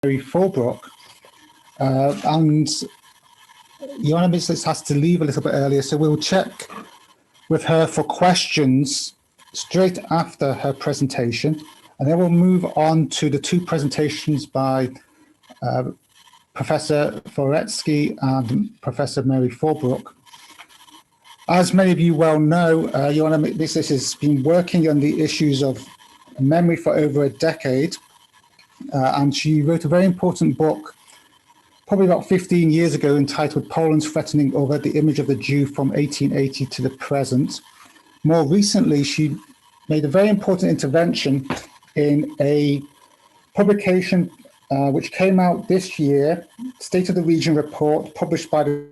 Fulbrook, and Joanna Michlic has to leave a little bit earlier, so we'll check with her for questions straight after her presentation, and then we'll move on to the two presentations by Professor Forecki and Professor Mary Fulbrook. As many of you well know, Joanna Michlic has been working on the issues of memory for over a decade, and she wrote a very important book probably about 15 years ago entitled Poland's Threatening Over, the Image of the Jew from 1880 to the Present. More recently, she made a very important intervention in a publication which came out this year, State of the Region report, published by the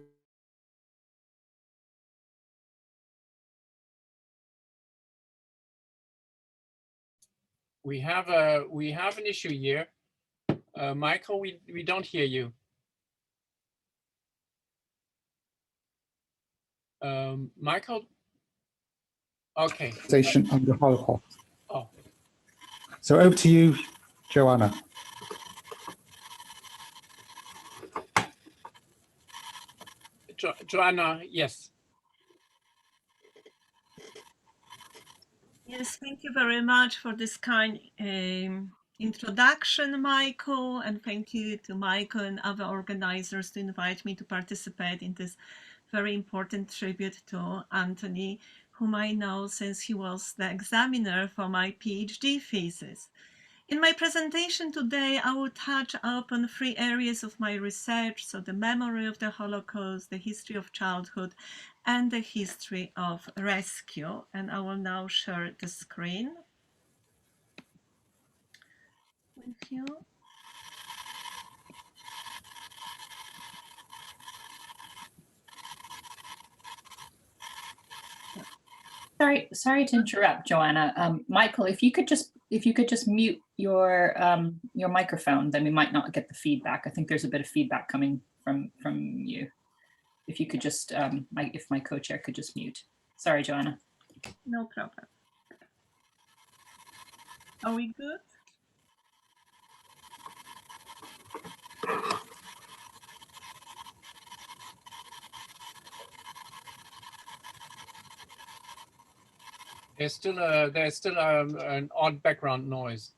We have an issue here. Michael, we don't hear you. Michael? Okay. On the Holocaust. Oh. So over to you, Joanna. Joanna, yes. Yes, thank you very much for this kind introduction, Michael, and thank you to Michael and other organizers to invite me to participate in this very important tribute to Antony, whom I know since he was the examiner for my PhD thesis. In my presentation today, I will touch upon three areas of my research, so the memory of the Holocaust, the history of childhood, and the history of rescue. And I will now share the screen with you. Sorry to interrupt, Joanna. Michael, if you could just mute your microphone, then we might not get the feedback. I think there's a bit of feedback coming from you. If you could just, if my co-chair could just mute. Sorry, Joanna. No problem. Are we good? There's still an odd background noise,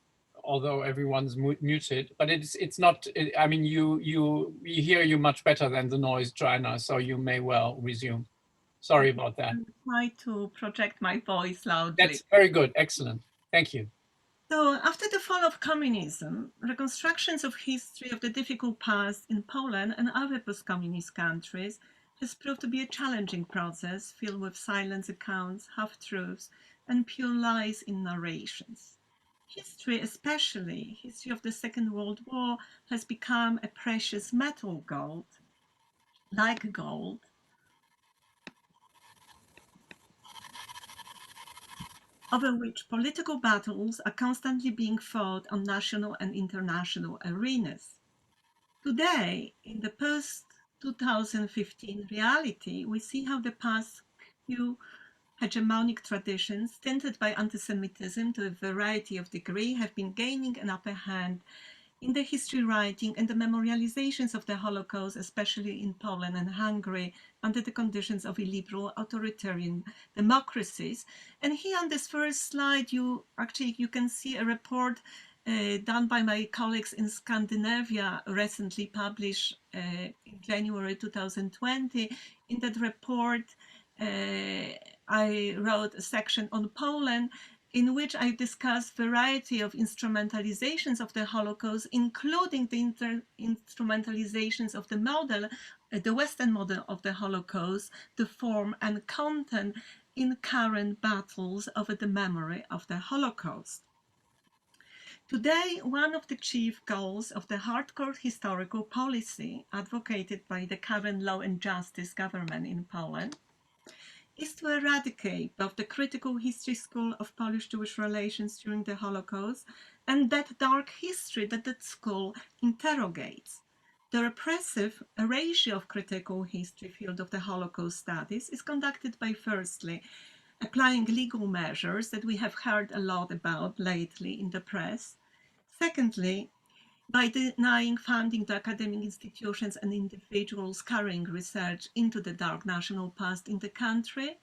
although everyone's muted. But it's not. I mean, we hear you much better than the noise, Joanna. So you may well resume. Sorry about that. I'll try to project my voice loudly. That's very good. Excellent. Thank you. So after the fall of communism, reconstructions of history of the difficult past in Poland and other post-communist countries has proved to be a challenging process filled with silence accounts, half-truths, and pure lies in narrations. History, especially history of the Second World War, has become a precious metal gold, like gold, over which political battles are constantly being fought on national and international arenas. Today, in the post-2015 reality, we see how the past few hegemonic traditions, tinted by anti-Semitism to a variety of degree, have been gaining an upper hand in the history writing and the memorializations of the Holocaust, especially in Poland and Hungary, under the conditions of illiberal authoritarian democracies. And here on this first slide, you can see a report done by my colleagues in Scandinavia, recently published in January 2020. In that report, I wrote a section on Poland, in which I discussed a variety of instrumentalizations of the Holocaust, including the instrumentalizations of the model, the Western model of the Holocaust, the form and content in current battles over the memory of the Holocaust. Today, one of the chief goals of the hardcore historical policy advocated by the current Law and Justice government in Poland is to eradicate both the critical history school of Polish-Jewish relations during the Holocaust and that dark history that that school interrogates. The repressive erasure of critical history field of the Holocaust studies is conducted by, firstly, applying legal measures that we have heard a lot about lately in the press. Secondly, by denying funding to academic institutions and individuals carrying research into the dark national past in the country.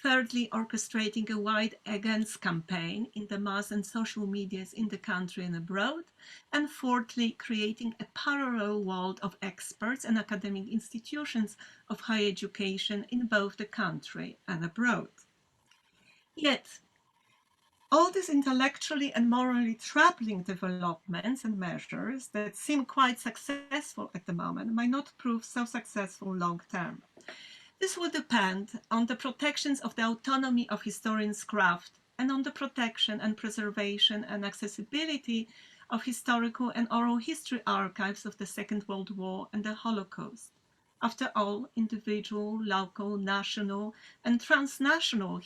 Thirdly, orchestrating a wide against campaign in the mass and social medias in the country and abroad. And fourthly, creating a parallel world of experts and academic institutions of higher education in both the country and abroad. Yet, all these intellectually and morally troubling developments and measures that seem quite successful at the moment might not prove so successful long term. This will depend on the protections of the autonomy of historians' craft and on the protection and preservation and accessibility of historical and oral history archives of the Second World War and the Holocaust. After all, individual, local, national, and transnational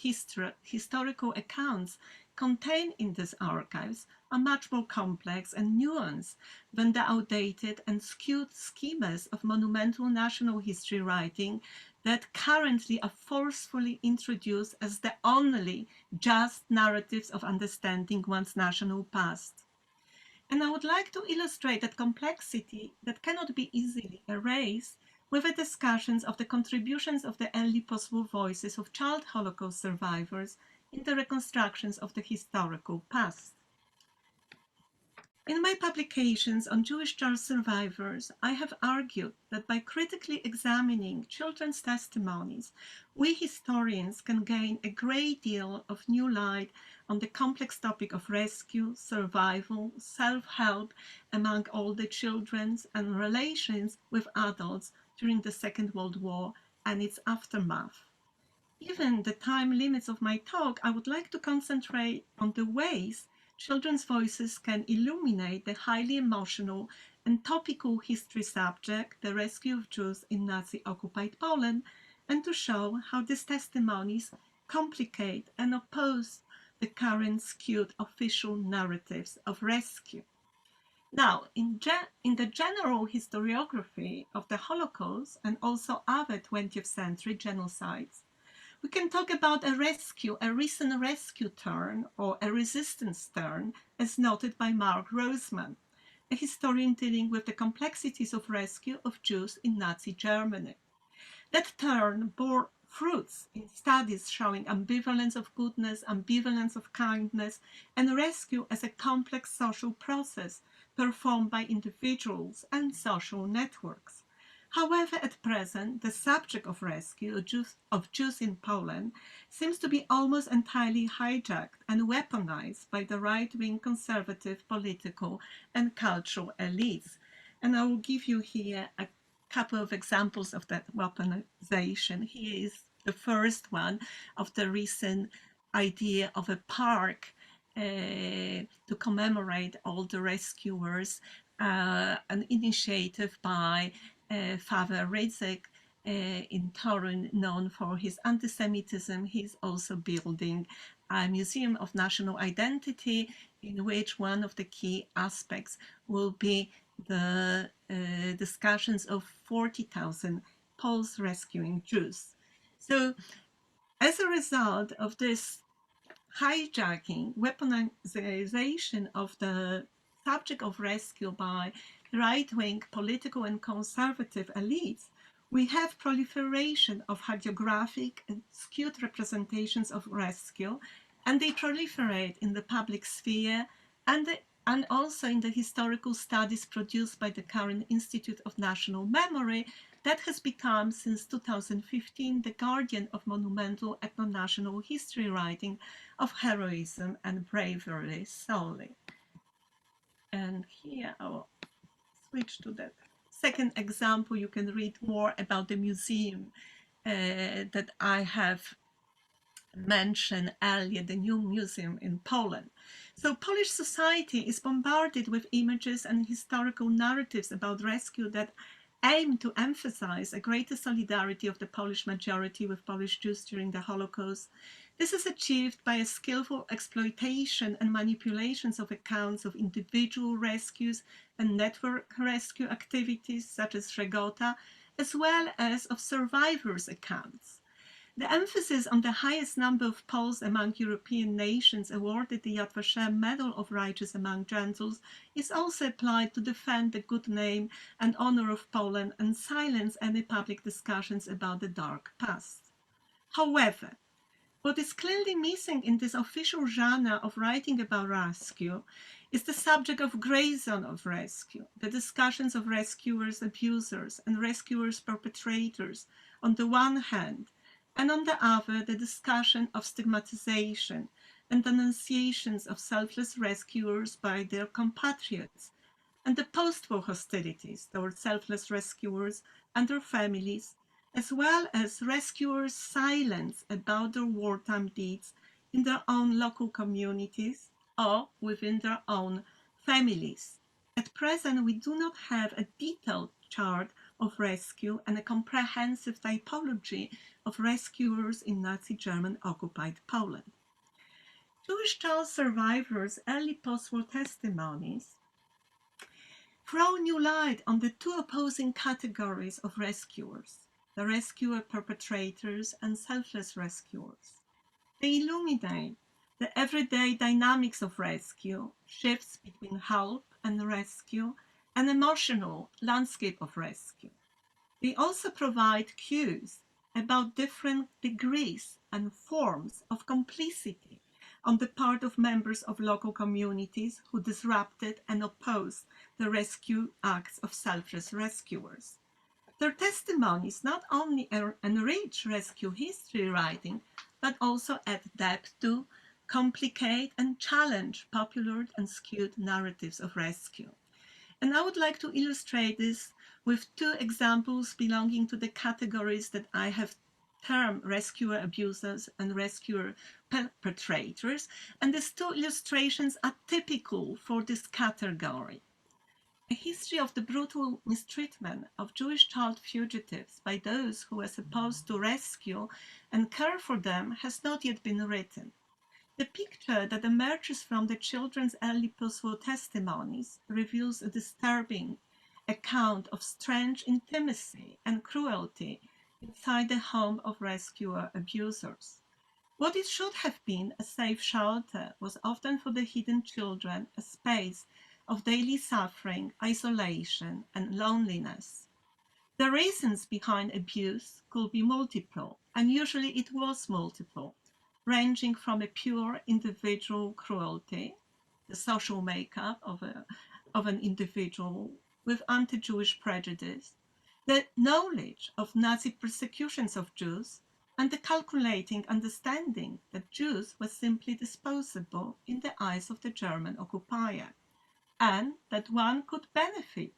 historical accounts contained in these archives are much more complex and nuanced than the outdated and skewed schemas of monumental national history writing that currently are forcefully introduced as the only just narratives of understanding one's national past. And I would like to illustrate that complexity that cannot be easily erased with the discussions of the contributions of the early possible voices of child Holocaust survivors in the reconstructions of the historical past. In my publications on Jewish child survivors, I have argued that by critically examining children's testimonies, we historians can gain a great deal of new light on the complex topic of rescue, survival, self-help among all the children and relations with adults during the Second World War and its aftermath. Given the time limits of my talk, I would like to concentrate on the ways children's voices can illuminate the highly emotional and topical history subject, the rescue of Jews in Nazi-occupied Poland, and to show how these testimonies complicate and oppose the current skewed official narratives of rescue. Now, in the general historiography of the Holocaust and also other 20th century genocides, we can talk about a rescue, a recent rescue turn or a resistance turn, as noted by Mark Roseman, a historian dealing with the complexities of rescue of Jews in Nazi Germany. That turn bore fruits in studies showing ambivalence of goodness, ambivalence of kindness, and rescue as a complex social process performed by individuals and social networks. However, at present, the subject of rescue of Jews in Poland seems to be almost entirely hijacked and weaponized by the right-wing conservative political and cultural elites. And I will give you here a couple of examples of that weaponization. Here is the first one of the recent idea of a park to commemorate all the rescuers, an initiative by Father Ratajczak in Torun, known for his anti-Semitism. He's also building a museum of national identity, in which one of the key aspects will be the discussions of 40,000 Poles rescuing Jews. So as a result of this hijacking, weaponization of the subject of rescue by right-wing political and conservative elites, we have proliferation of hagiographic and skewed representations of rescue, and they proliferate in the public sphere and also in the historical studies produced by the current Institute of National Memory that has become, since 2015, the guardian of monumental ethno-national history writing of heroism and bravery solely. And here I will switch to the second example. You can read more about the museum that I have mentioned earlier, the new museum in Poland. So Polish society is bombarded with images and historical narratives about rescue that aim to emphasize a greater solidarity of the Polish majority with Polish Jews during the Holocaust. This is achieved by a skillful exploitation and manipulations of accounts of individual rescues and network rescue activities such as Regota, as well as of survivors' accounts. The emphasis on the highest number of Poles among European nations awarded the Yad Vashem Medal of Righteous among Gentiles is also applied to defend the good name and honor of Poland and silence any public discussions about the dark past. However, what is clearly missing in this official genre of writing about rescue is the subject of gray zone of rescue, the discussions of rescuers, abusers, and rescuers, perpetrators on the one hand, and on the other, the discussion of stigmatization and denunciations of selfless rescuers by their compatriots, and the post-war hostilities towards selfless rescuers and their families, as well as rescuers' silence about their wartime deeds in their own local communities or within their own families. At present, we do not have a detailed chart of rescue and a comprehensive typology of rescuers in Nazi German occupied Poland. Jewish child survivors' early post-war testimonies throw new light on the two opposing categories of rescuers, the rescuer perpetrators and selfless rescuers. They illuminate the everyday dynamics of rescue, shifts between help and rescue, an emotional landscape of rescue. They also provide cues about different degrees and forms of complicity on the part of members of local communities who disrupted and opposed the rescue acts of selfless rescuers. Their testimonies not only enrich rescue history writing, but also add depth to, complicate, and challenge popular and skewed narratives of rescue. And I would like to illustrate this with two examples belonging to the categories that I have termed rescuer abusers and rescuer perpetrators. And these two illustrations are typical for this category. A history of the brutal mistreatment of Jewish child fugitives by those who were supposed to rescue and care for them has not yet been written. The picture that emerges from the children's early post-war testimonies reveals a disturbing account of strange intimacy and cruelty inside the home of rescuer abusers. What it should have been a safe shelter was often for the hidden children a space of daily suffering, isolation, and loneliness. The reasons behind abuse could be multiple, and usually it was multiple, ranging from a pure individual cruelty, the social makeup of an individual with anti-Jewish prejudice, the knowledge of Nazi persecutions of Jews, and the calculating understanding that Jews were simply disposable in the eyes of the German occupier, and that one could benefit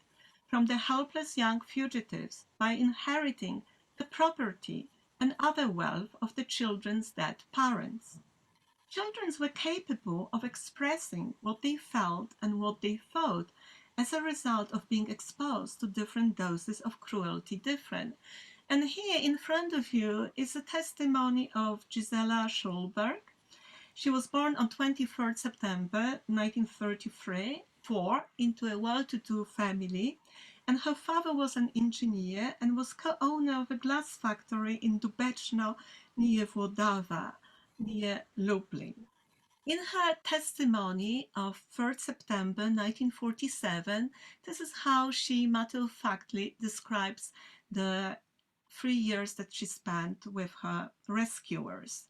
from the helpless young fugitives by inheriting the property and other wealth of the children's dead parents. Children were capable of expressing what they felt and what they thought as a result of being exposed to different doses of cruelty different. And here in front of you is a testimony of Gisela Schulberg. She was born on 23rd September 1934 into a well-to-do family, and her father was an engineer and was co-owner of a glass factory in Dubeczno near Włodawa, near Lublin. In her testimony of 3rd September 1947, this is how she matter-of-factly describes the 3 years that she spent with her rescuers.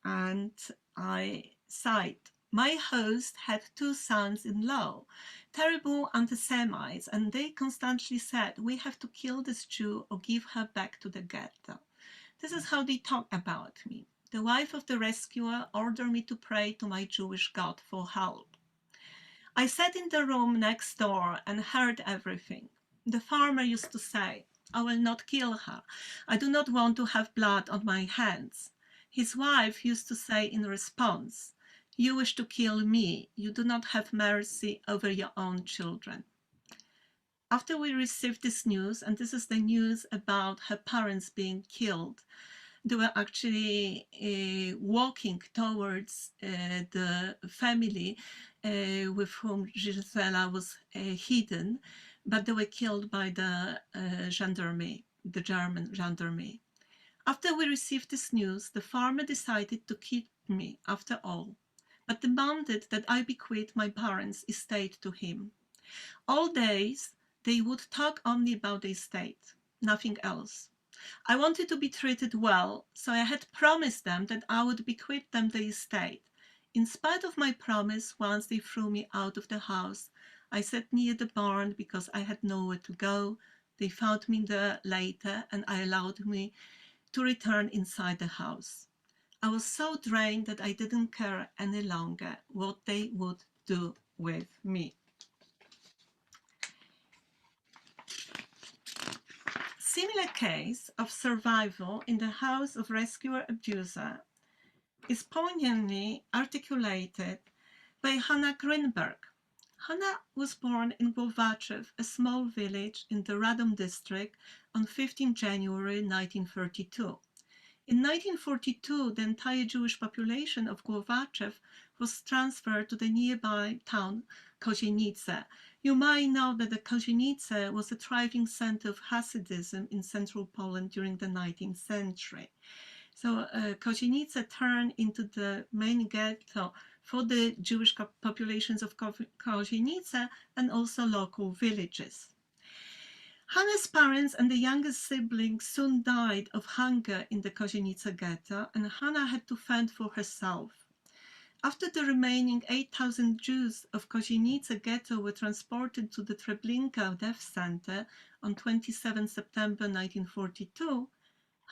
And I cite, "My host had 2 sons-in-law, terrible anti-Semites, and they constantly said, 'We have to kill this Jew or give her back to the ghetto.' This is how they talk about me. The wife of the rescuer ordered me to pray to my Jewish God for help. I sat in the room next door and heard everything. The farmer used to say, 'I will not kill her. I do not want to have blood on my hands.' His wife used to say in response, 'You wish to kill me. You do not have mercy over your own children.'" After we received this news, and this is the news about her parents being killed, they were actually walking towards the family with whom Gisela was hidden, but they were killed by the gendarmerie, the German gendarmerie. After we received this news, the farmer decided to keep me after all, but demanded that I bequeath my parents' estate to him. All days, they would talk only about the estate, nothing else. I wanted to be treated well, so I had promised them that I would bequeath them the estate. In spite of my promise, once they threw me out of the house. I sat near the barn because I had nowhere to go. They found me there later and I allowed me to return inside the house. I was so drained that I didn't care any longer what they would do with me. Similar case of survival in the house of rescuer abuser is poignantly articulated by Hanna Grünberg. Hanna was born in Głowaczyw, a small village in the Radom district, on 15 January 1932. In 1942, the entire Jewish population of Głowaczyw was transferred to the nearby town Kozienice. You might know that the Kozienice was a thriving center of Hasidism in central Poland during the 19th century. So Kozienice turned into the main ghetto for the Jewish populations of Kozienice and also local villages. Hanna's parents and the youngest sibling soon died of hunger in the Kozienice ghetto, and Hanna had to fend for herself. After the remaining 8,000 Jews of Kozienice ghetto were transported to the Treblinka death center on 27 September 1942,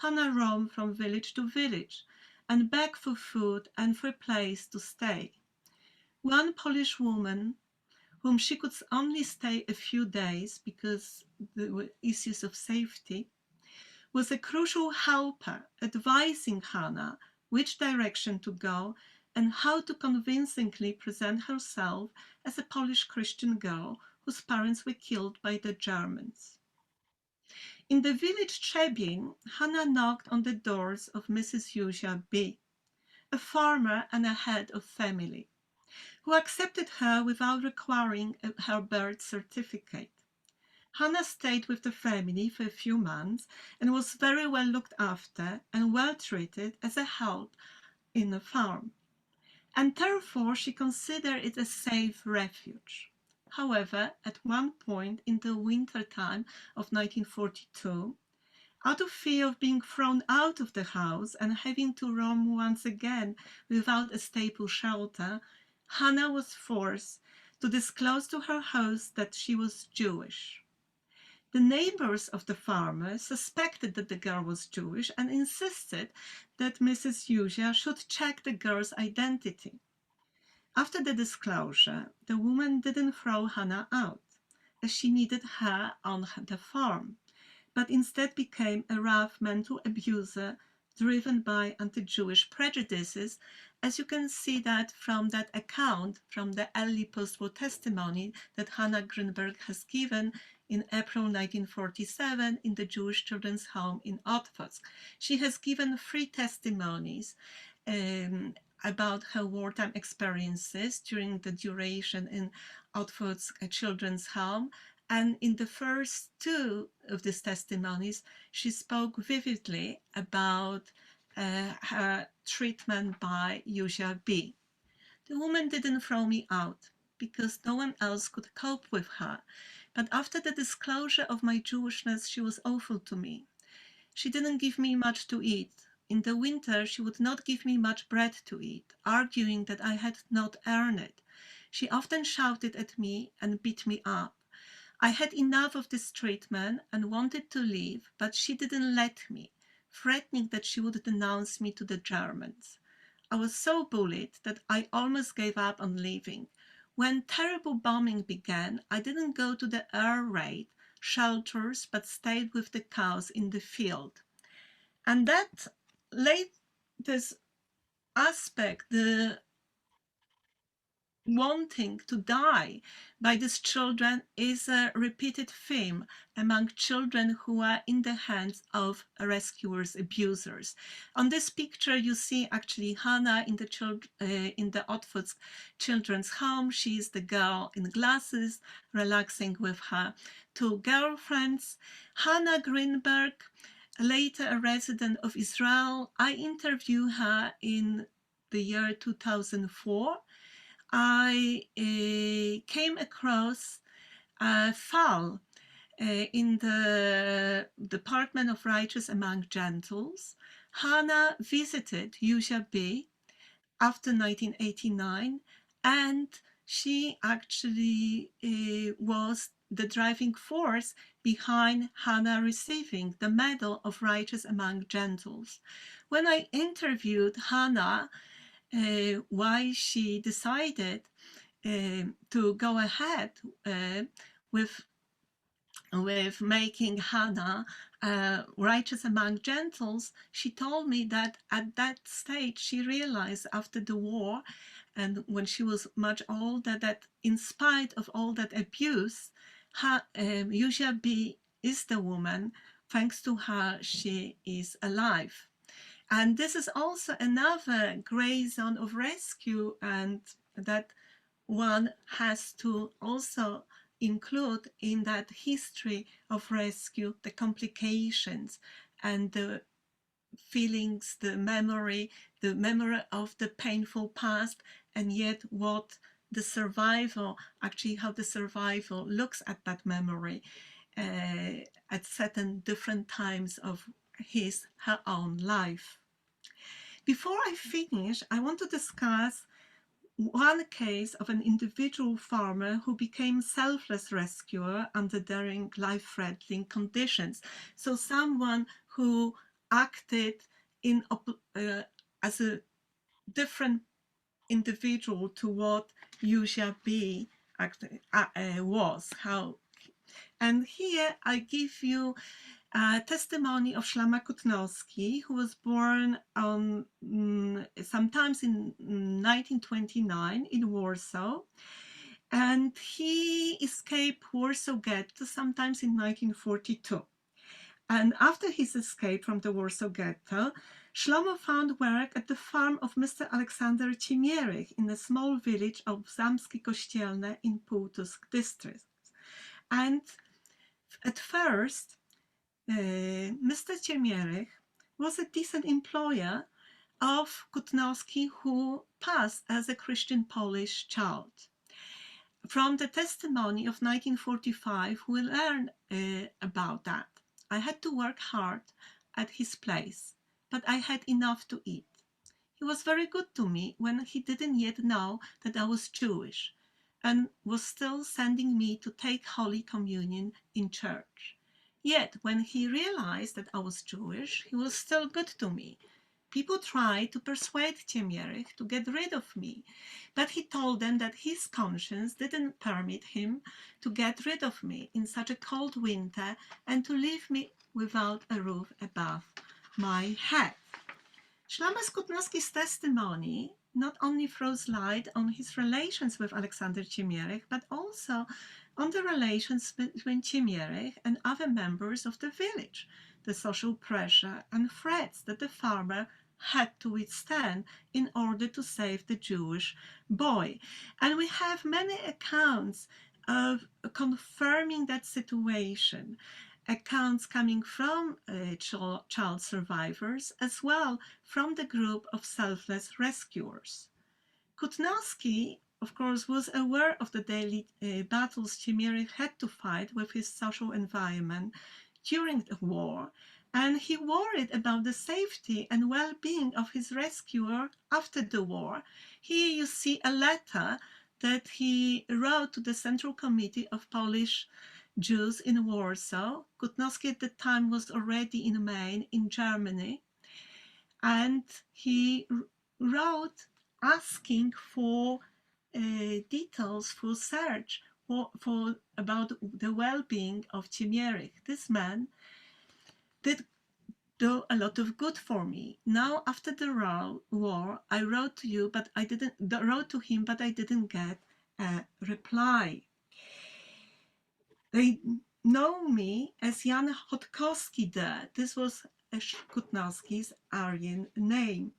Hanna roamed from village to village and begged for food and for a place to stay. One Polish woman, whom she could only stay a few days because there were issues of safety, was a crucial helper, advising Hanna which direction to go and how to convincingly present herself as a Polish Christian girl whose parents were killed by the Germans. In the village Trzebin, Hanna knocked on the doors of Mrs. Józia B., a farmer and a head of family, who accepted her without requiring her birth certificate. Hanna stayed with the family for a few months and was very well looked after and well treated as a help in the farm, and therefore she considered it a safe refuge. However, at one point in the winter time of 1942, out of fear of being thrown out of the house and having to roam once again without a stable shelter, Hanna was forced to disclose to her host that she was Jewish. The neighbors of the farmer suspected that the girl was Jewish and insisted that Mrs. Józia should check the girl's identity. After the disclosure, the woman didn't throw Hanna out, as she needed her on the farm, but instead became a rough mental abuser driven by anti-Jewish prejudices, as you can see that from that account from the early post-war testimony that Hanna Grünberg has given in April 1947 in the Jewish Children's Home in Otwock. She has given 3 testimonies about her wartime experiences during the duration in Otwock Children's Home. And in the first 2 of these testimonies, she spoke vividly about her treatment by Józia B. The woman didn't throw me out because no one else could cope with her. But after the disclosure of my Jewishness, she was awful to me. She didn't give me much to eat. In the winter, she would not give me much bread to eat, arguing that I had not earned it. She often shouted at me and beat me up. I had enough of this treatment and wanted to leave, but she didn't let me, threatening that she would denounce me to the Germans. I was so bullied that I almost gave up on leaving. When terrible bombing began, I didn't go to the air raid shelters, but stayed with the cows in the field. And that latest aspect, the wanting to die by these children, is a repeated theme among children who are in the hands of rescuers, abusers. On this picture, you see actually Hanna in the Otwock Children's Home. She is the girl in glasses, relaxing with her 2 girlfriends. Hanna Grünberg later a resident of Israel. I interviewed her in the year 2004. I came across a file in the Department of Righteous Among Gentiles. Hannah visited UJB after 1989, and she actually was the driving force behind Hannah receiving the Medal of Righteous Among Gentiles. When I interviewed Hannah, why she decided to go ahead with making Hannah righteous among Gentiles, she told me that at that stage she realized after the war, and when she was much older, that in spite of all that abuse, Yuzha B is the woman. Thanks to her, she is alive. And this is also another gray zone of rescue, and that one has to also include in that history of rescue the complications and the feelings, the memory of the painful past, and yet what the survival, actually how the survival looks at that memory at certain different times of her own life. Before I finish, I want to discuss one case of an individual farmer who became selfless rescuer under daring, life-threatening conditions. So someone who acted as a different individual to what Yuzha B was. And here I give you testimony of Szlama Kutnowski, who was born on sometimes in 1929 in Warsaw, and he escaped Warsaw Ghetto sometimes in 1942. And after his escape from the Warsaw Ghetto, Szlomo found work at the farm of Mr. Aleksander Ciemierych in a small village of Zamskie Kościelne in Półtusk district. And at first, Mr. Ciemierych was a decent employer of Kutnowski, who passed as a Christian Polish child. From the testimony of 1945, we learn about that. I had to work hard at his place, but I had enough to eat. He was very good to me when he didn't yet know that I was Jewish, and was still sending me to take Holy Communion in church. Yet, when he realized that I was Jewish, he was still good to me. People tried to persuade Ciemierych to get rid of me, but he told them that his conscience didn't permit him to get rid of me in such a cold winter and to leave me without a roof above my head. Szlama Kutnowski's testimony not only throws light on his relations with Aleksander Ciemierych, but also on the relations between Ciemierych and other members of the village, the social pressure and threats that the farmer had to withstand in order to save the Jewish boy. And we have many accounts of confirming that situation, accounts coming from child survivors, as well from the group of selfless rescuers. Kutnowski, of course, was aware of the daily battles Ciemierych had to fight with his social environment during the war, and he worried about the safety and well-being of his rescuer after the war. Here you see a letter that he wrote to the Central Committee of Polish Jews in Warsaw. Kutnowski at the time was already in Maine in Germany, and he wrote asking for details for search for about the well-being of Ciemierych. This man did do a lot of good for me. Now, after the war, I wrote to him, but I didn't get a reply. They know me as Jan Chodkowski there. This was Kutnowski's Aryan name.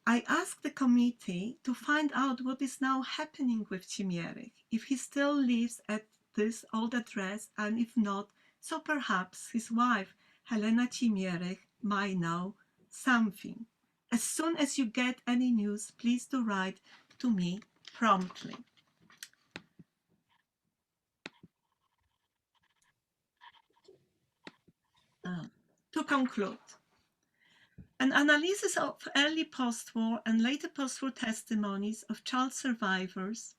I asked the committee to find out what is now happening with Ciemierych, if he still lives at this old address, and if not, so perhaps his wife Helena Cimierek might know something. As soon as you get any news, please do write to me promptly. To conclude, an analysis of early post-war and later post-war testimonies of child survivors,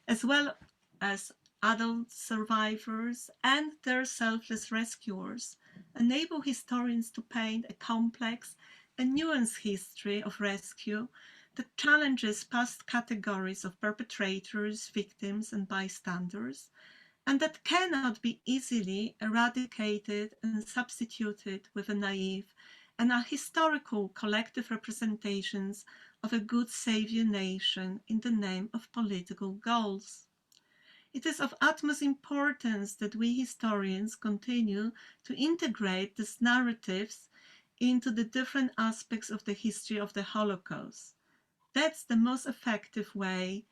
as well as adult survivors and their selfless rescuers, enable historians to paint a complex and nuanced history of rescue that challenges past categories of perpetrators, victims, and bystanders, and that cannot be easily eradicated and substituted with a naive and ahistorical collective representations of a good savior nation in the name of political goals. It is of utmost importance that we historians continue to integrate these narratives into the different aspects of the history of the Holocaust. That's the most effective way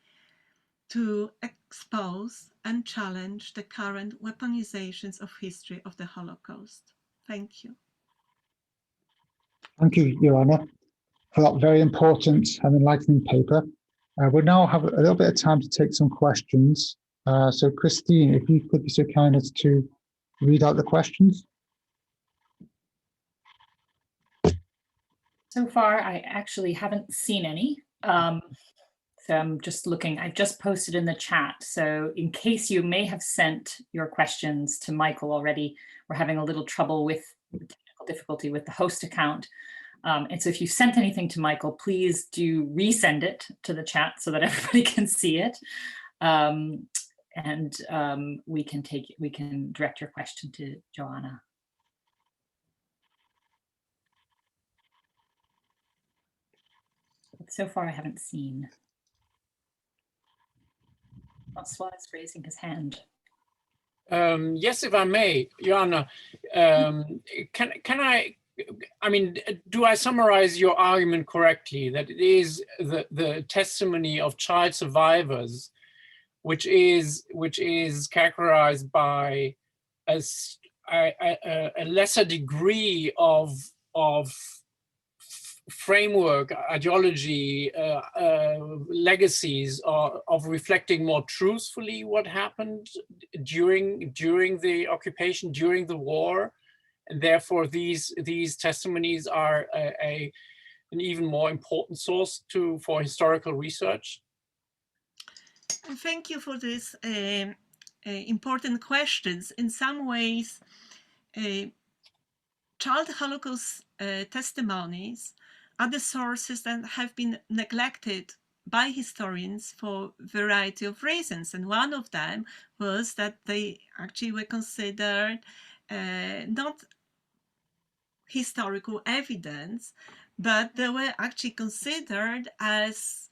to expose and challenge the current weaponizations of history of the Holocaust. Thank you. Thank you, Joanna, for that very important and enlightening paper. We'll now have a little bit of time to take some questions. So Christine, if you could be so kind as to read out the questions. So far, I actually haven't seen any. So I'm just looking, I've just posted in the chat. So in case you may have sent your questions to Michael already, we're having a little trouble with technical difficulty with the host account. And so if you sent anything to Michael, please do resend it to the chat so that everybody can see it. We can direct your question to Joanna. But so far I haven't seen. Francois is raising his hand. Yes, if I may, Joanna, I mean, do I summarize your argument correctly that it is the testimony of child survivors, which is characterized by a lesser degree of framework, ideology, legacies of reflecting more truthfully what happened during the occupation, during the war, and therefore these testimonies are an even more important source for historical research? Thank you for these important questions. In some ways, child Holocaust testimonies are the sources that have been neglected by historians for a variety of reasons. And one of them was that they actually were considered not historical evidence, but they were actually considered as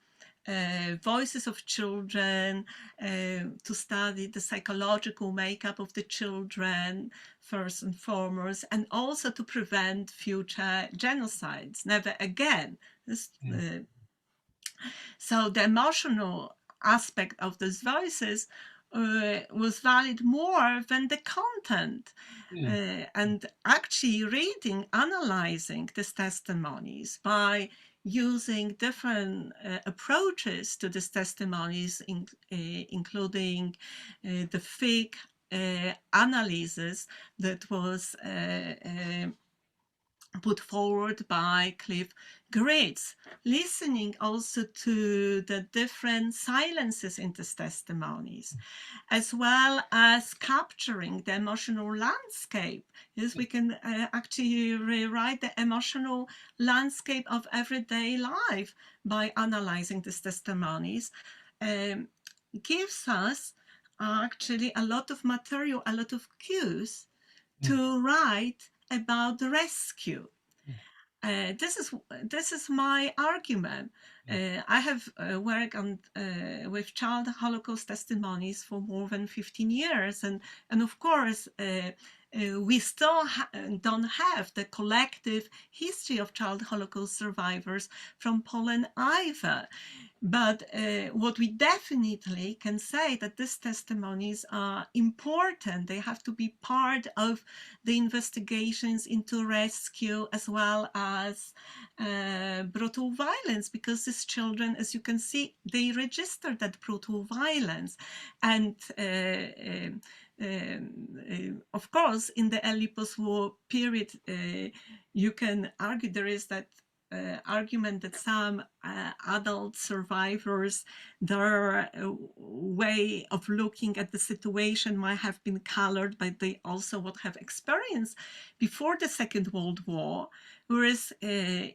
voices of children, to study the psychological makeup of the children, first and foremost, and also to prevent future genocides. Never again. So the emotional aspect of these voices was valid more than the content. And actually reading, analyzing these testimonies by using different approaches to these testimonies, including the thick analysis that was put forward by Cliff Gritz, listening also to the different silences in these testimonies, as well as capturing the emotional landscape. Yes, we can actually rewrite the emotional landscape of everyday life by analyzing these testimonies. Gives us actually a lot of material, a lot of cues to write about the rescue. This is my argument. I have worked on with child Holocaust testimonies for more than 15 years, and of course we still don't have the collective history of child Holocaust survivors from Poland either. But what we definitely can say that these testimonies are important. They have to be part of the investigations into rescue as well as brutal violence, because these children, as you can see, they registered that brutal violence. And of course, in the early post-war period, you can argue there is that argument that some adult survivors, their way of looking at the situation might have been colored by they also what have experienced before the Second World War, whereas in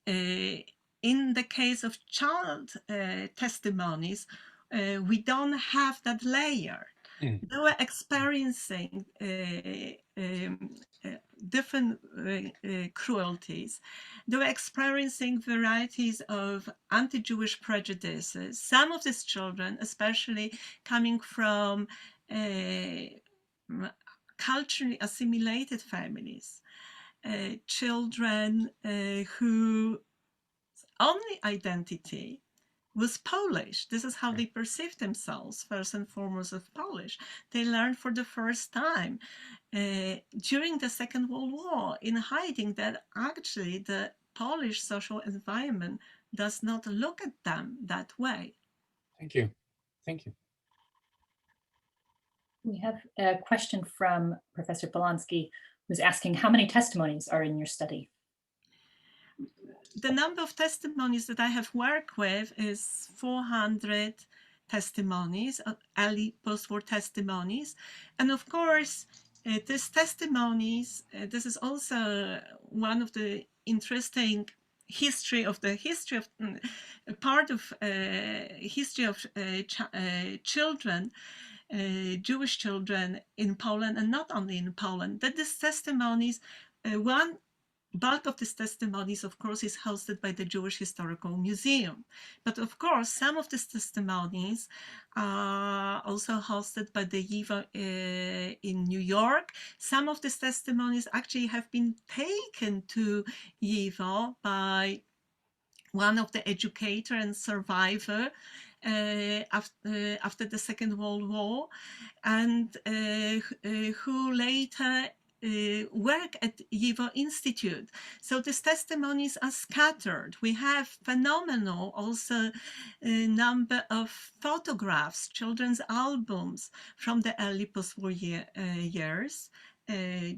the case of child testimonies, we don't have that layer. They were experiencing different cruelties. They were experiencing varieties of anti-Jewish prejudices. Some of these children, especially coming from culturally assimilated families, children whose only identity was Polish. This is how they perceived themselves, first and foremost as Polish. They learned for the first time during the Second World War in hiding that actually the Polish social environment does not look at them that way. Thank you. Thank you. We have a question from Professor Polonsky, who's asking how many testimonies are in your study? The number of testimonies that I have worked with is 400 testimonies, early post-war testimonies. And of course, these testimonies, this is also one of the interesting history of part of history of children, Jewish children in Poland, and not only in Poland, that these testimonies, one bulk of these testimonies, of course, is hosted by the Jewish Historical Museum. But of course, some of these testimonies are also hosted by the YIVO in New York. Some of these testimonies actually have been taken to YIVO by one of the educator and survivor after the Second World War, and who later work at YIVO Institute. So these testimonies are scattered. We have phenomenal also number of photographs, children's albums from the early post-war years.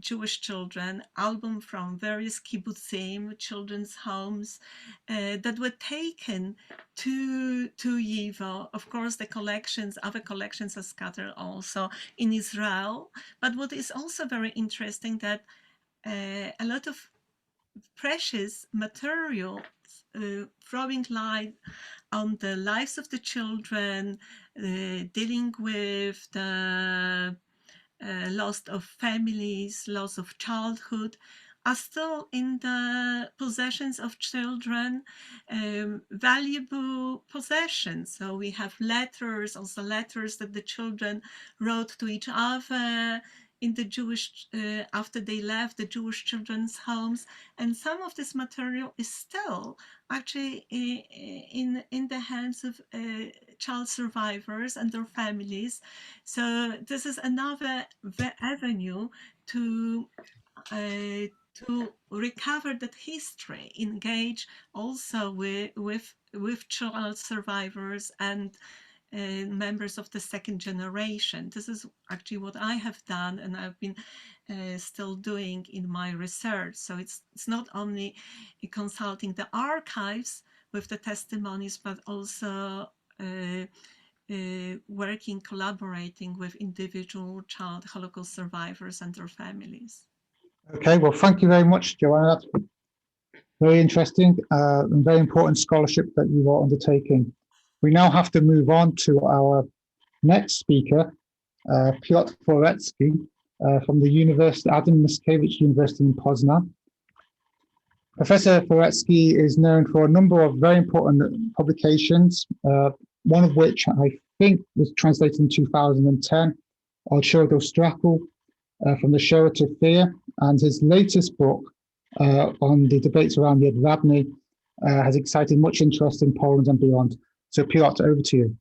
Jewish children, album from various kibbutzim, children's homes that were taken to YIVO. Of course, the collections, other collections are scattered also in Israel. But what is also very interesting that a lot of precious material throwing light on the lives of the children, dealing with the loss of families, loss of childhood, are still in the possessions of children, valuable possessions. So we have letters, also letters that the children wrote to each other in the Jewish, after they left the Jewish children's homes. And some of this material is still actually in the hands of child survivors and their families. So this is another avenue to recover that history, engage also with child survivors and members of the second generation. This is actually what I have done, and I've been still doing in my research. So it's not only consulting the archives with the testimonies, but also working, collaborating with individual child Holocaust survivors and their families. Okay, well, thank you very much, Joanna. That's very interesting and very important scholarship that you are undertaking. We now have to move on to our next speaker, Piotr Forecki from the University, Adam Mickiewicz University in Poznan. Professor Forecki is known for a number of very important publications, one of which I think was translated in 2010, Od Show do Strachu, From the Shoah to Fear, and his latest book on the debates around the Jedwabne has excited much interest in Poland and beyond. So Piotr, over to you.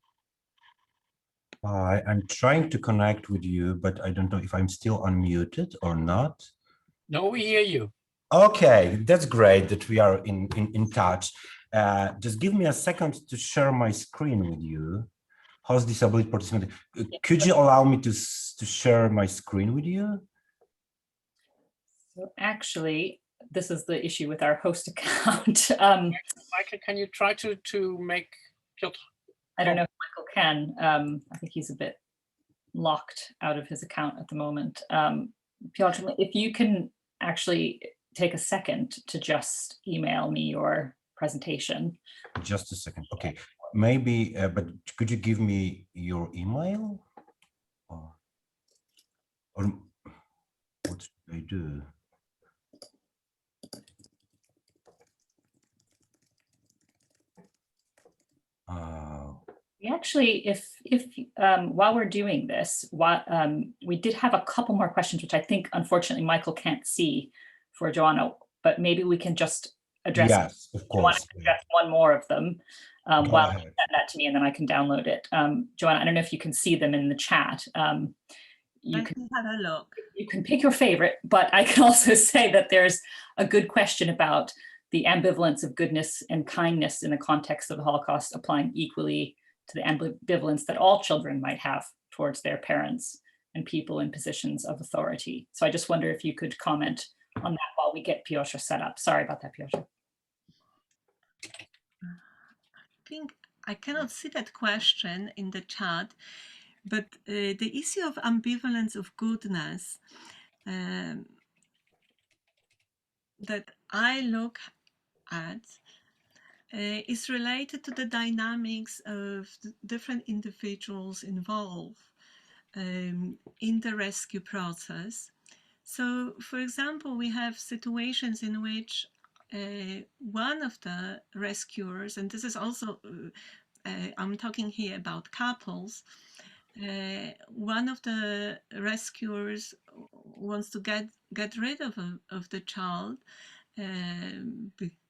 I'm trying to connect with you, but I don't know if I'm still unmuted or not. No, we hear you. Okay, that's great that we are in touch. Just give me a second to share my screen with you. Host disability participant. Could you allow me to share my screen with you? So actually, this is the issue with our host account. Michael, can you try to make Piotr? I don't know if Michael can. I think he's a bit locked out of his account at the moment. Piotr, if you can actually take a second to just email me your presentation. Just a second. Okay, maybe, but could you give me your email? Or what should I do? We actually, if while we're doing this, we did have a couple more questions, which I think, unfortunately, Michael can't see for Joanna, but maybe we can just address. Yes, of course. Address one more of them while you ahead. send that to me, and then I can download it. Joanna, I don't know if you can see them in the chat. You can have a look. You can pick your favorite, but I can also say that there's a good question about the ambivalence of goodness and kindness in the context of the Holocaust applying equally to the ambivalence that all children might have towards their parents and people in positions of authority. So I just wonder if you could comment on that while we get Piotr set up. Sorry about that, Piotr. I think I cannot see that question in the chat, but the issue of ambivalence of goodness that I look at is related to the dynamics of the different individuals involved in the rescue process. So, for example, we have situations in which one of the rescuers, and this is also, I'm talking here about couples, one of the rescuers wants to get rid of the child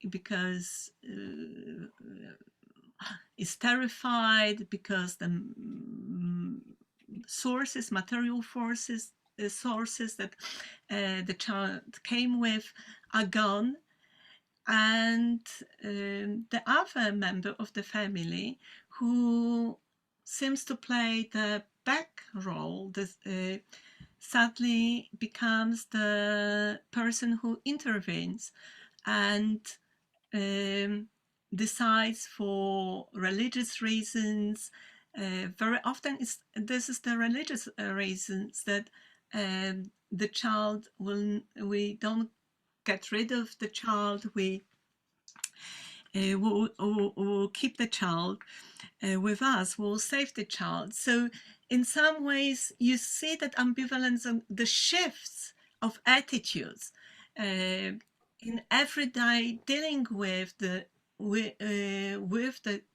because is terrified, because the material sources that the child came with are gone, and the other member of the family who seems to play the back role, sadly becomes the person who intervenes and decides for religious reasons. Very often this is the religious reasons that the child we don't get rid of the child, we will keep the child with us, will save the child. So in some ways you see that ambivalence and the shifts of attitudes in everyday dealing with the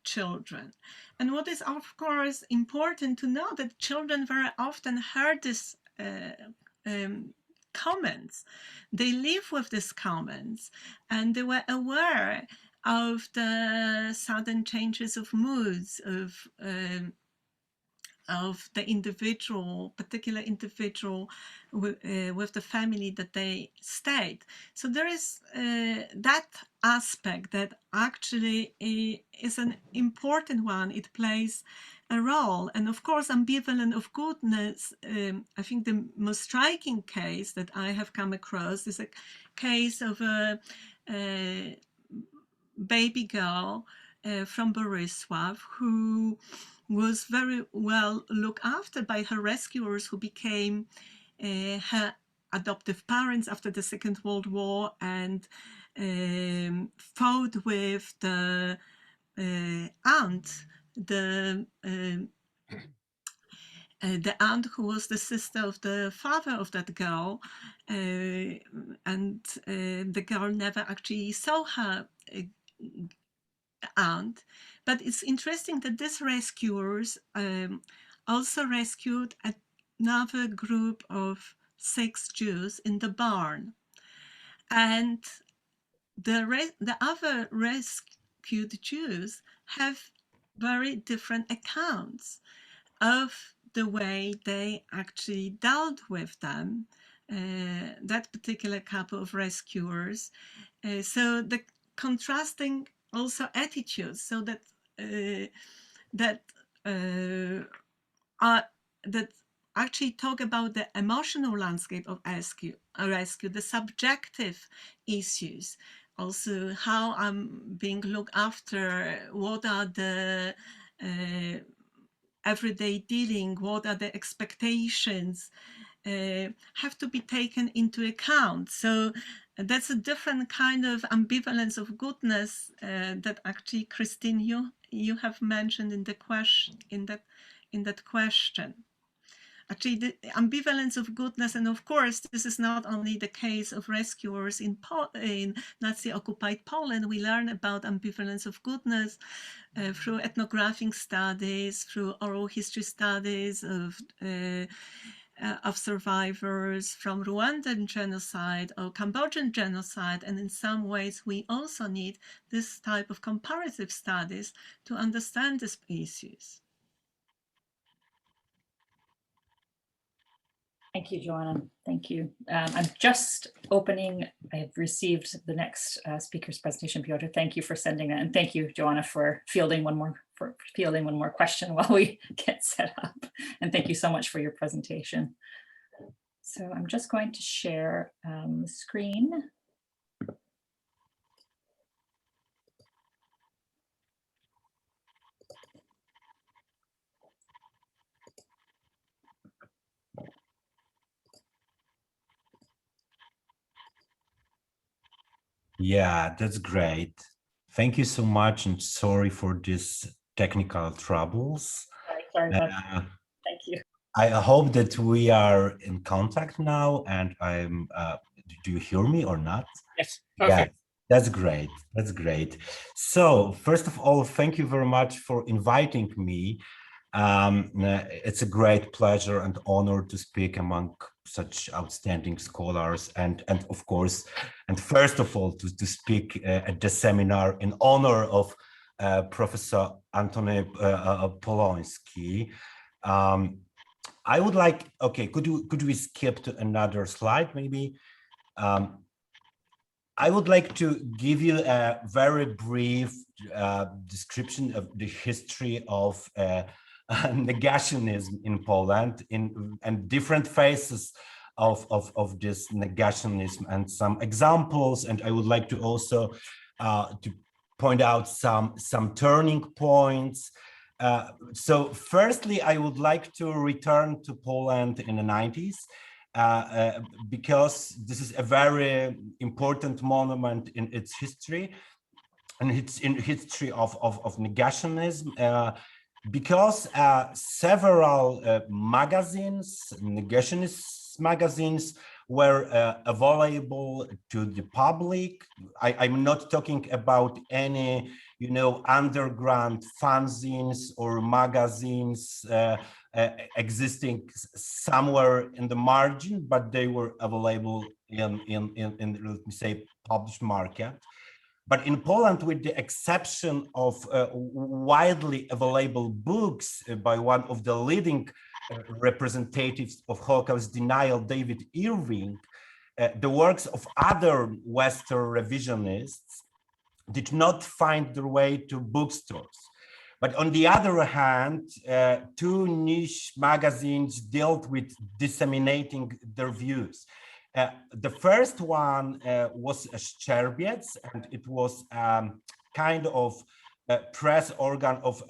children. And what is of course important to know, that children very often heard this comments, they live with these comments, and they were aware of the sudden changes of moods of the particular individual with the family that they stayed. So there is that aspect that actually is an important one. It plays a role. And of course, ambivalent of goodness, I think the most striking case that I have come across is a case of a baby girl from Borisław who was very well looked after by her rescuers, who became her adoptive parents after the Second World War, and fought with the aunt, the the aunt who was the sister of the father of that girl, and the girl never actually saw her aunt. But it's interesting that these rescuers also rescued another group of 6 Jews in the barn. And the other rescued Jews have very different accounts of the way they actually dealt with them, that particular couple of rescuers. So the contrasting also attitudes, so that that actually talk about the emotional landscape of rescue, the subjective issues, also how I'm being looked after, what are the everyday dealing, what are the expectations, have to be taken into account. So that's a different kind of ambivalence of goodness that actually, Christine, you have mentioned in the question, in that question. Actually, the ambivalence of goodness, and of course, this is not only the case of rescuers in Nazi-occupied Poland. We learn about ambivalence of goodness through ethnographic studies, through oral history studies of survivors from Rwandan genocide or Cambodian genocide. And in some ways, we also need this type of comparative studies to understand these issues. Thank you, Joanna. Thank you. I'm just opening. I have received the next speaker's presentation. Piotr, thank you for sending that, and thank you, Joanna, for fielding one more question while we get set up. And thank you so much for your presentation. So I'm just going to share the screen. Yeah, that's great. Thank you so much, and sorry for this technical troubles. Sorry about that. Thank you. I hope that we are in contact now, and I'm. Do you hear me or not? Yes, perfect. Yeah, that's great. That's great. So first of all, thank you very much for inviting me. It's a great pleasure and honor to speak among such outstanding scholars, and of course, and first of all, to speak at the seminar in honor of Professor Antony Polonsky. I would like, okay, could we skip to another slide maybe? I would like to give you a very brief description of the history of negationism in Poland and different phases of this negationism and some examples. And I would like to also to point out some turning points. So firstly, I would like to return to Poland in the 90s. Because this is a very important moment in its history, and it's in history of negationism, because several magazines, negationist magazines, were available to the public. I'm not talking about any, underground fanzines or magazines existing somewhere in the margin, but they were available in let me say, published market. But in Poland, with the exception of widely available books by one of the leading representatives of Holocaust denial, David Irving, the works of other Western revisionists did not find their way to bookstores. But on the other hand, two niche magazines dealt with disseminating their views. The first one was Szczerbiec, and it was kind of a press organ of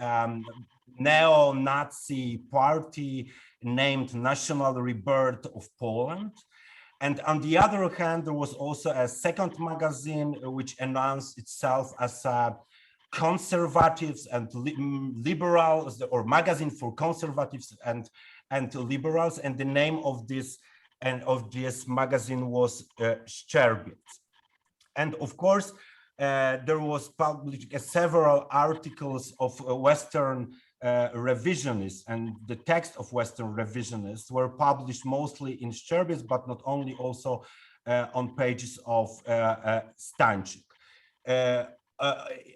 neo-Nazi party named National Rebirth of Poland. And on the other hand, there was also a second magazine which announced itself as a conservatives and liberals, or magazine for conservatives and and liberals, and the name of this magazine was Szczerbiec. And of course, there was published several articles of Western revisionists, and the text of Western revisionists were published mostly in Szczerbiec, but not only, also on pages of Stańczyk.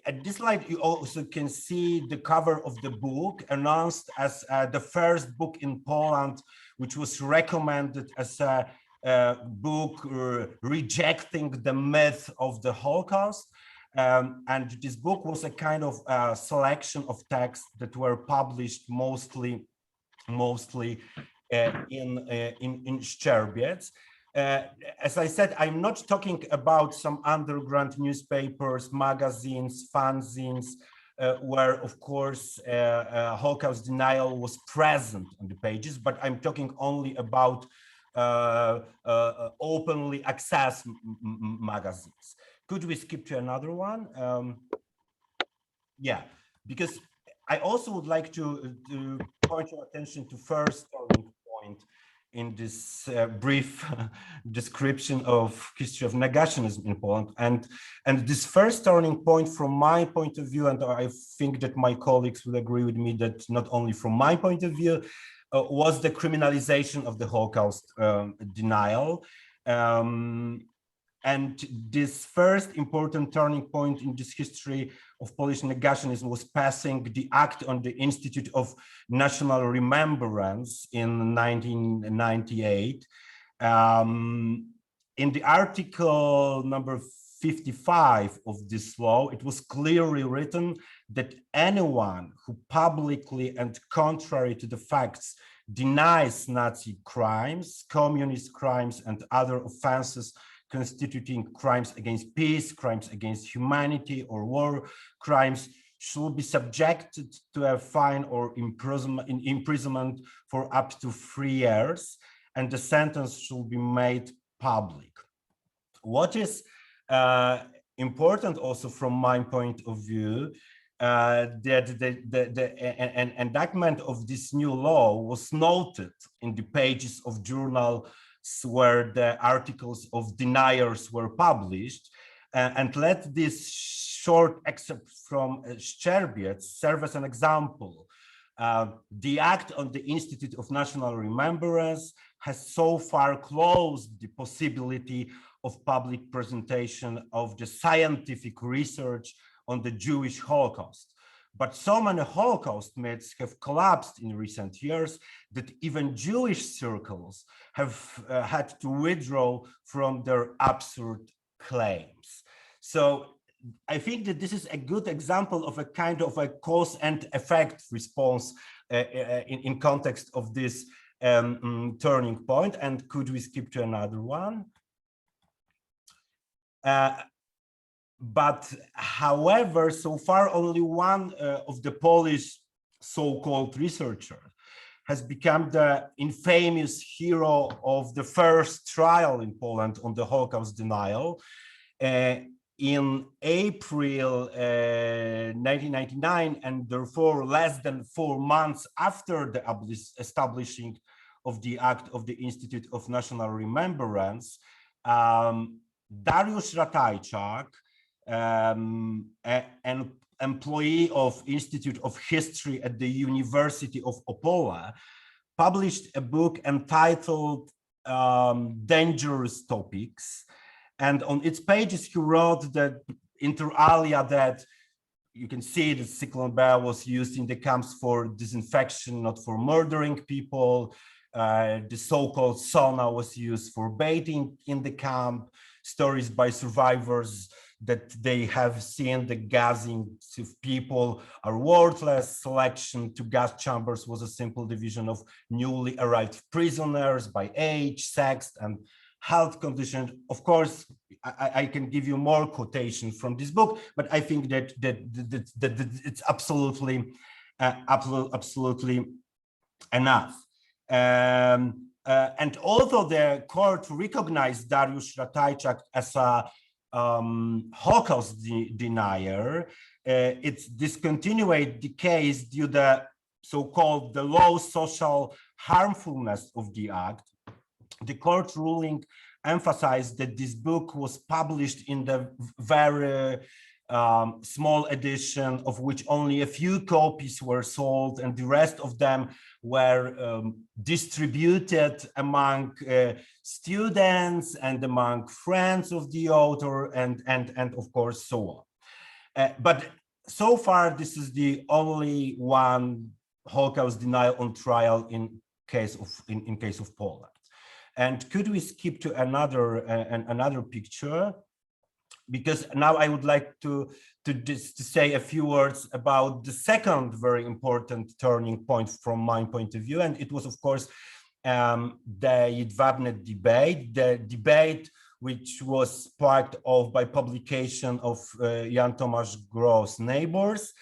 At this slide, you also can see the cover of the book, announced as the first book in Poland, which was recommended as a book rejecting the myth of the Holocaust. And this book was a kind of selection of texts that were published mostly in Szczerbiec. As I said, I'm not talking about some underground newspapers, magazines, fanzines, where, of course, Holocaust denial was present on the pages, but I'm talking only about openly accessed magazines. Could we skip to another one? Yeah, because I also would like to point your attention to first turning point in this brief description of history of negationism in Poland. And this first turning point from my point of view, and I think that my colleagues will agree with me that not only from my point of view, was the criminalization of the Holocaust denial. And this first important turning point in this history of Polish negationism was passing the Act on the Institute of National Remembrance in 1998. In the article number 55 of this law, it was clearly written that anyone who publicly and contrary to the facts denies Nazi crimes, communist crimes, and other offenses constituting crimes against peace, crimes against humanity, or war crimes should be subjected to a fine or imprisonment for up to 3 years, and the sentence should be made public. What is important also from my point of view, that the enactment of this new law was noted in the pages of journal where the articles of deniers were published, and let this short excerpt from Szczerbiec serve as an example. The Act on the Institute of National Remembrance has so far closed the possibility of public presentation of the scientific research on the Jewish Holocaust. But so many Holocaust myths have collapsed in recent years that even Jewish circles have had to withdraw from their absurd claims. So I think that this is a good example of a kind of a cause and effect response in context of this turning point. And could we skip to another one? But however, so far only one of the Polish so-called researchers has become the infamous hero of the first trial in Poland on the Holocaust denial. In April 1999, and therefore less than 4 months after the establishing of the Act of the Institute of National Remembrance, Dariusz Ratajczak, an employee of Institute of History at the University of Opole, published a book entitled Dangerous Topics. And on its pages, he wrote that inter alia that you can see that Cyclone B was used in the camps for disinfection, not for murdering people. The so-called sauna was used for bathing in the camp. Stories by survivors that they have seen the gassing of people are worthless. Selection to gas chambers was a simple division of newly arrived prisoners by age, sex, and health condition. Of course, I can give you more quotation from this book, but I think that it's absolutely enough. And although the court recognized Dariusz Ratajczak as a Holocaust denier, it discontinued the case due to so-called the low social harmfulness of the act, the court ruling emphasized that this book was published in the very small edition, of which only a few copies were sold, and the rest of them were distributed among students and among friends of the author, and of course so on. But so far, this is the only one Holocaust denial on trial in case of Poland. And could we skip to another picture? Because now I would like to say a few words about the second very important turning point from my point of view, and it was, of course, the Jedwabne debate, the debate which was sparked off by publication of Jan Tomasz Gross' Neighbors.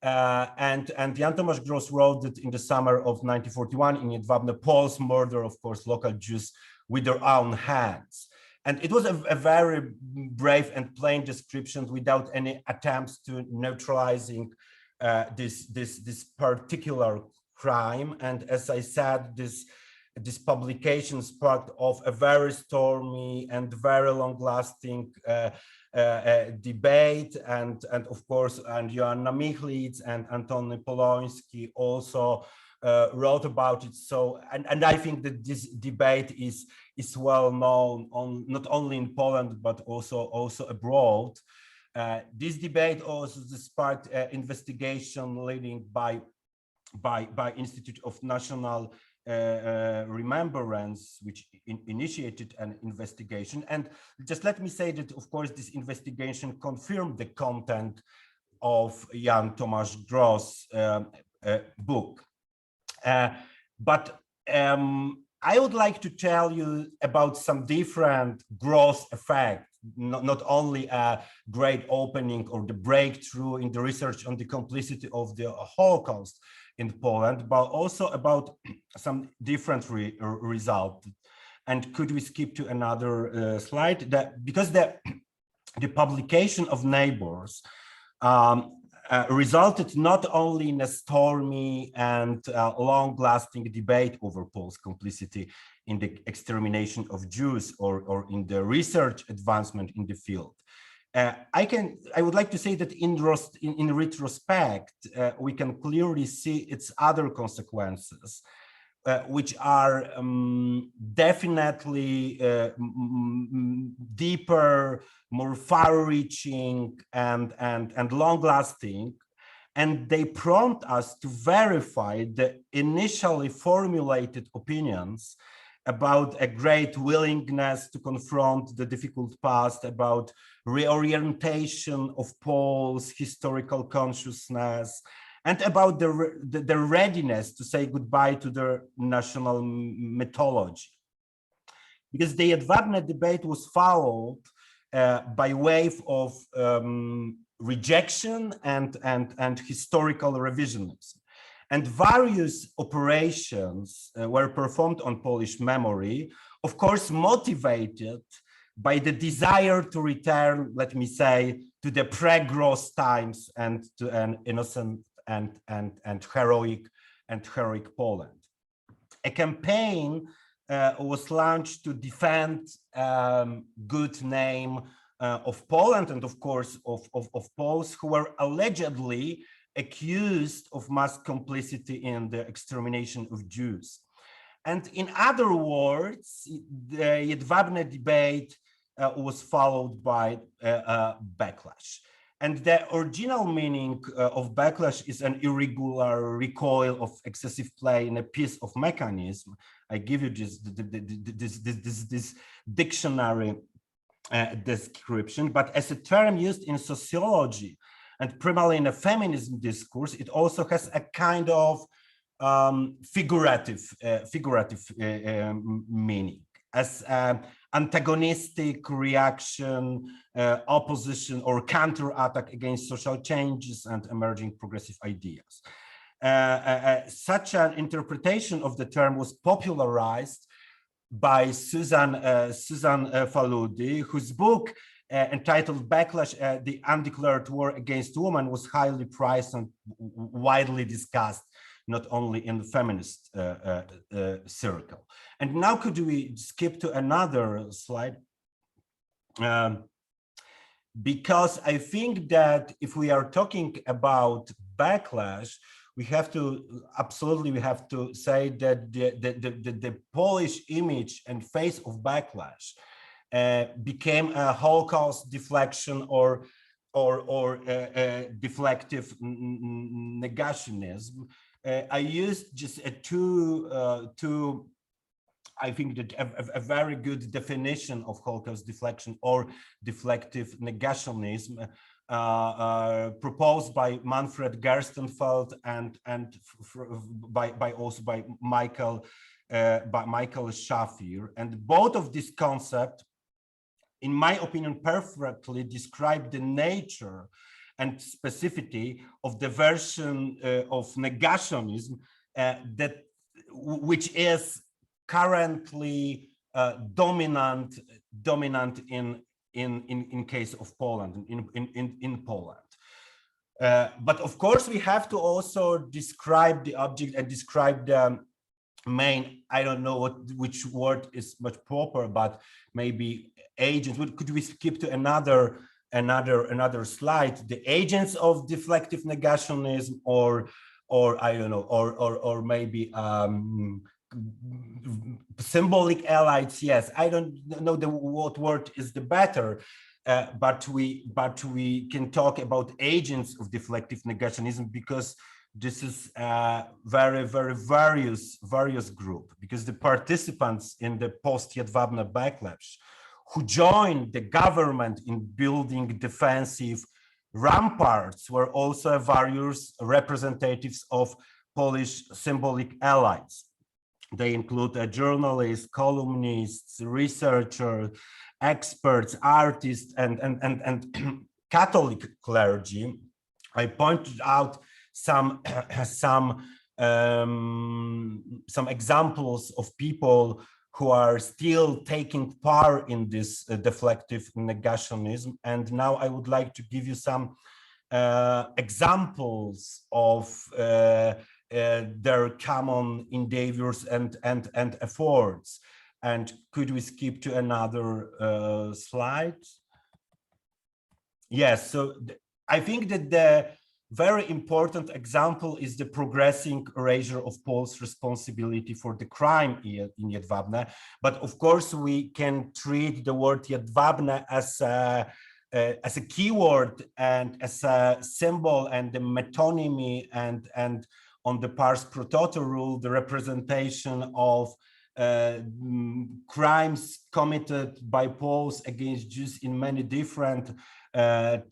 And Jan Tomasz Gross wrote that in the summer of 1941 in Jedwabne, Poles murder, of course, local Jews with their own hands. And it was a very brave and plain description without any attempts to neutralizing this particular crime. And as I said, this publication sparked off a very stormy and very long-lasting debate, and of course, and Joanna Michlic and Antony Polonsky also wrote about it. So, and I think that this debate is well known not only in Poland but also abroad. This debate also sparked investigation leading by Institute of National Remembrance, which initiated an investigation. And just let me say that, of course, this investigation confirmed the content of Jan Tomasz Gross' book. But I would like to tell you about some different Gross effects, not only a great opening or the breakthrough in the research on the complicity of the Holocaust in Poland, but also about some different result. And could we skip to another slide? Because the publication of Neighbors resulted not only in a stormy and long-lasting debate over Poles' complicity in the extermination of Jews or in the research advancement in the field. I would like to say that in retrospect, we can clearly see its other consequences, which are definitely deeper, more far-reaching, and long-lasting, and they prompt us to verify the initially formulated opinions about a great willingness to confront the difficult past, about reorientation of Poles' historical consciousness, and about the readiness to say goodbye to their national mythology. Because the Jedwabne debate was followed by a wave of rejection and historical revisionism. And various operations were performed on Polish memory, of course, motivated by the desire to return, let me say, to the pre-Gross times and to an innocent and heroic Poland. A campaign was launched to defend good name of Poland and, of course, of Poles who were allegedly accused of mass complicity in the extermination of Jews. And in other words, the Jedwabne debate was followed by backlash. And the original meaning of backlash is an irregular recoil of excessive play in a piece of mechanism. I give you this dictionary description, but as a term used in sociology and primarily in a feminism discourse, it also has a kind of figurative meaning as antagonistic reaction, opposition or counter-attack against social changes and emerging progressive ideas. Such an interpretation of the term was popularized by Susan Faludi, whose book entitled Backlash, The Undeclared War Against Women was highly prized and widely discussed not only in the feminist circle. And now could we skip to another slide? Because I think that if we are talking about backlash, we have to say that the Polish image and face of backlash became a Holocaust deflection or deflective negationism. I used just two I think that a very good definition of Holocaust deflection or deflective negationism proposed by Manfred Gerstenfeld and also by Michael Schaffer. And both of these concepts, in my opinion, perfectly describe the nature and specificity of the version of negationism which is currently dominant in case of Poland, in Poland. But of course, we have to also describe the object and describe the main, I don't know which word is much proper, but maybe agents. Could we skip to another slide? The agents of deflective negationism, or I don't know, or maybe symbolic allies. Yes, I don't know what word is the better, but we can talk about agents of deflective negationism, because this is a very various group, because the participants in the post-Jedwabne backlash who joined the government in building defensive ramparts were also various representatives of Polish symbolic allies. They include journalists, columnists, researchers, experts, artists, and Catholic clergy. I pointed out some examples of people who are still taking part in this deflective negationism. And now I would like to give you some examples of their common endeavors and efforts. And could we skip to another slide? Yes, so I think that the very important example is the progressing erasure of Poles' responsibility for the crime in Jedwabne. But of course, we can treat the word Jedwabne as a keyword and as a symbol and the metonymy and on the pars pro toto rule, the representation of crimes committed by Poles against Jews in many different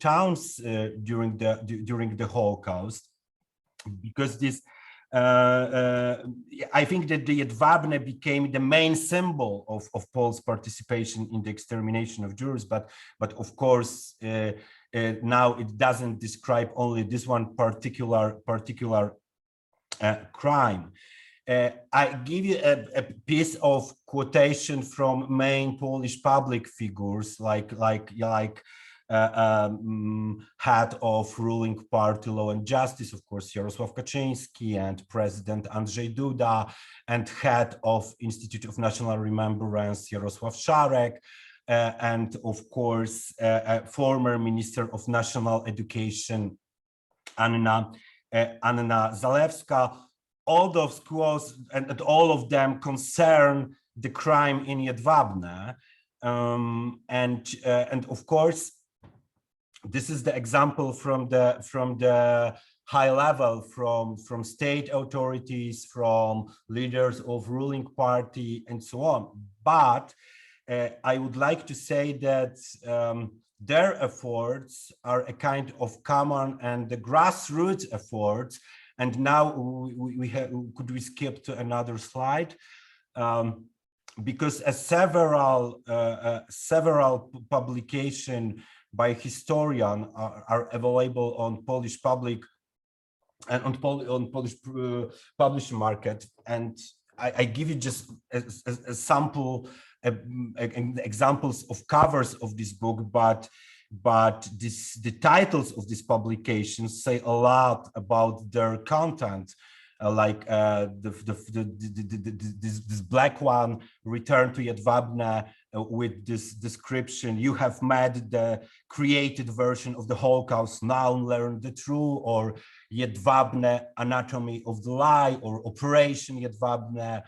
towns during the Holocaust, because this I think that the Jedwabne became the main symbol of Poles' participation in the extermination of Jews, but of course now it doesn't describe only this one particular crime. I give you a piece of quotation from main Polish public figures like head of ruling party Law and Justice, of course, Jarosław Kaczyński, and President Andrzej Duda, and head of Institute of National Remembrance Jarosław Szarek, and of course, former Minister of National Education Anna Zalewska. All those quotes and all of them concern the crime in Jedwabne, and of course, this is the example from the high level, from state authorities, from leaders of ruling party, and so on. But I would like to say that their efforts are a kind of common and the grassroots efforts. And now could we skip to another slide? Because several publications by historians are available on Polish public and on Polish publishing market, and I give you just a sample examples of covers of this book, but the titles of these publications say a lot about their content. this black one, Return to Jedwabne, with this description: you have met the created version of the Holocaust, now learn the true, or Jedwabne, Anatomy of the Lie, or Operation Jedwabne,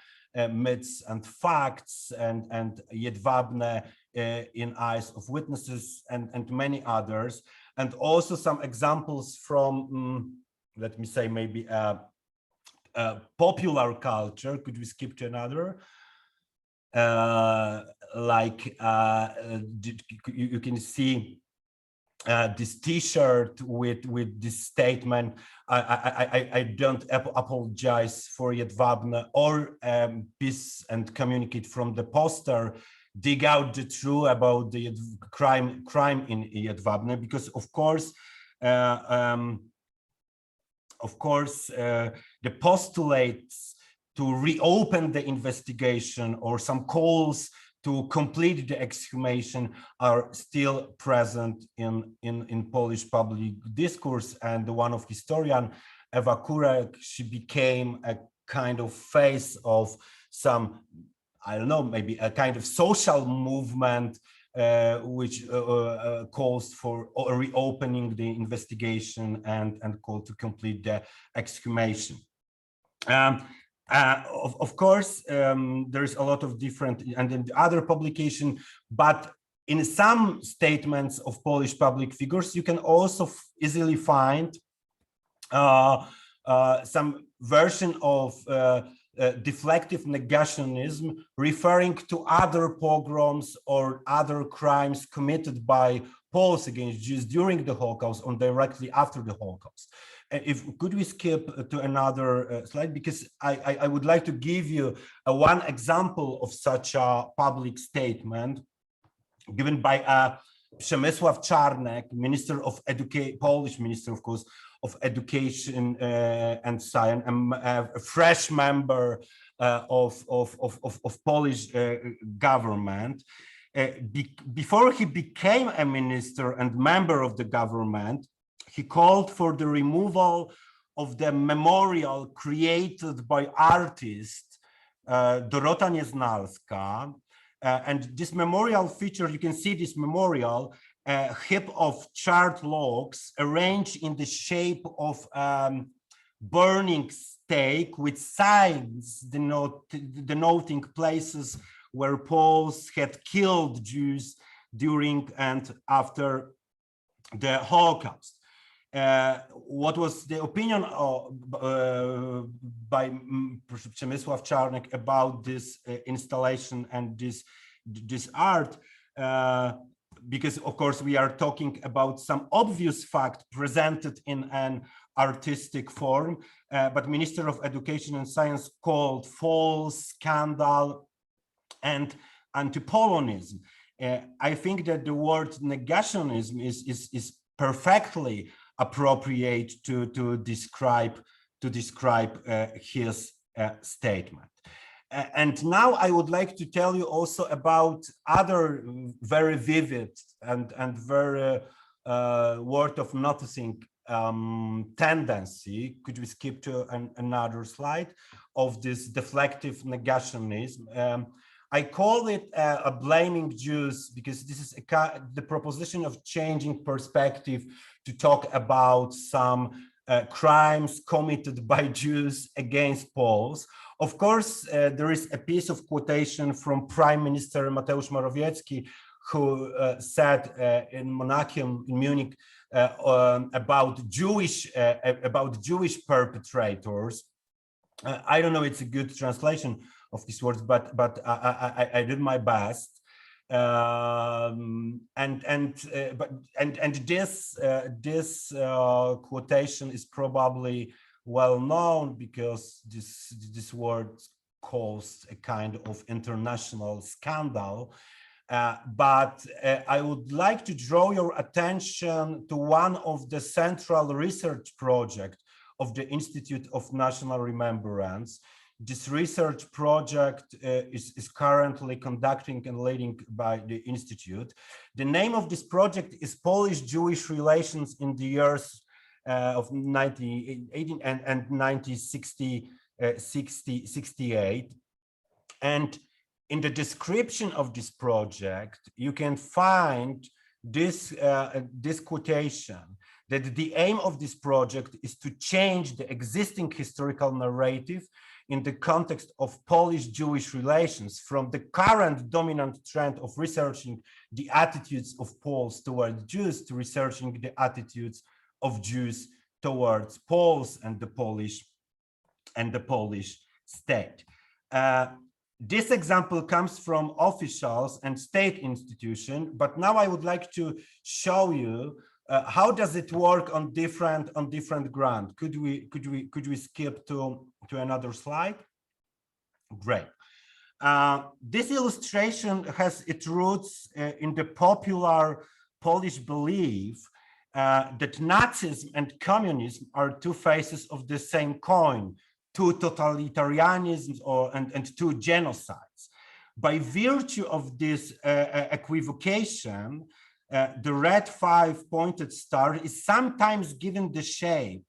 Myths and Facts, and Jedwabne, in Eyes of Witnesses, and many others. And also some examples from, let me say, maybe popular culture. Could we skip to another? You can see this T-shirt with this statement: I don't apologize for Jedwabne, or peace and communicate from the poster, dig out the truth about the crime in Jedwabne, because of course the postulates to reopen the investigation, or some calls to complete the exhumation, are still present in Polish public discourse. And one of historian, Ewa Kurek, she became a kind of face of some, I don't know, maybe a kind of social movement which calls for reopening the investigation and call to complete the exhumation. Of course, there is a lot of different and in other publication, but in some statements of Polish public figures, you can also easily find some version of deflective negationism, referring to other pogroms or other crimes committed by Poles against Jews during the Holocaust or directly after the Holocaust. Could we skip to another slide, because I would like to give you one example of such a public statement given by Przemysław Czarnek, Minister of Education, Polish Minister, of course, of Education and Science, a fresh member of Polish government. Before he became a minister and member of the government, he called for the removal of the memorial created by artist Dorota Nieznalska. And this memorial feature, you can see this memorial, a heap of charred logs arranged in the shape of burning stake with signs denoting places where Poles had killed Jews during and after the Holocaust. What was the opinion by Przemysław Czarnek about this installation and this art? Because of course we are talking about some obvious fact presented in an artistic form, but Minister of Education and Science called false, scandal, and anti-Polonism. I think that the word negationism is perfectly appropriate to describe his statement. And now I would like to tell you also about other very vivid and very worth of noticing tendency. Could we skip to another slide of this deflective negationism? I call it a blaming Jews because this is the proposition of changing perspective to talk about some crimes committed by Jews against Poles. Of course, there is a piece of quotation from Prime Minister Mateusz Morawiecki, who said in Monachium, in Munich, about Jewish perpetrators. I don't know; it's a good translation of these words, but I did my best. This quotation is probably well known because this word caused a kind of international scandal. But I would like to draw your attention to one of the central research projects of the Institute of National Remembrance. This research project is currently conducting and leading by the Institute. The name of this project is Polish-Jewish Relations in the Years of 1918 and 1968. And in the description of this project, you can find this, this quotation, that the aim of this project is to change the existing historical narrative in the context of Polish-Jewish relations from the current dominant trend of researching the attitudes of Poles towards Jews to researching the attitudes of Jews towards Poles and the Polish state. This example comes from officials and state institutions, but now I would like to show you how does it work on different ground. Could we skip to another slide? Great. This illustration has its roots in the popular Polish belief that Nazism and communism are two faces of the same coin, two totalitarianisms and two genocides. By virtue of this equivocation, the red 5-pointed star is sometimes given the shape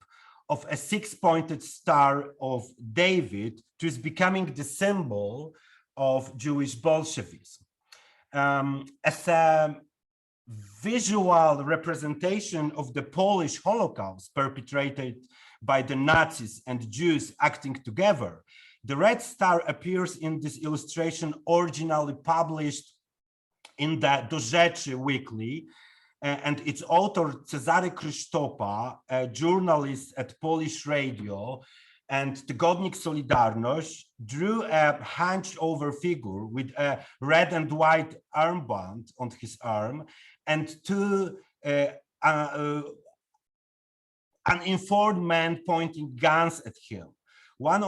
of a 6-pointed star of David, which is becoming the symbol of Jewish Bolshevism. As a visual representation of the Polish Holocaust perpetrated by the Nazis and Jews acting together, the red star appears in this illustration originally published in the Do Rzeczy Weekly, and its author Cezary Krzysztopa, a journalist at Polish radio, and Tygodnik Solidarność drew a hunched-over figure with a red and white armband on his arm and two uninformed men pointing guns at him. One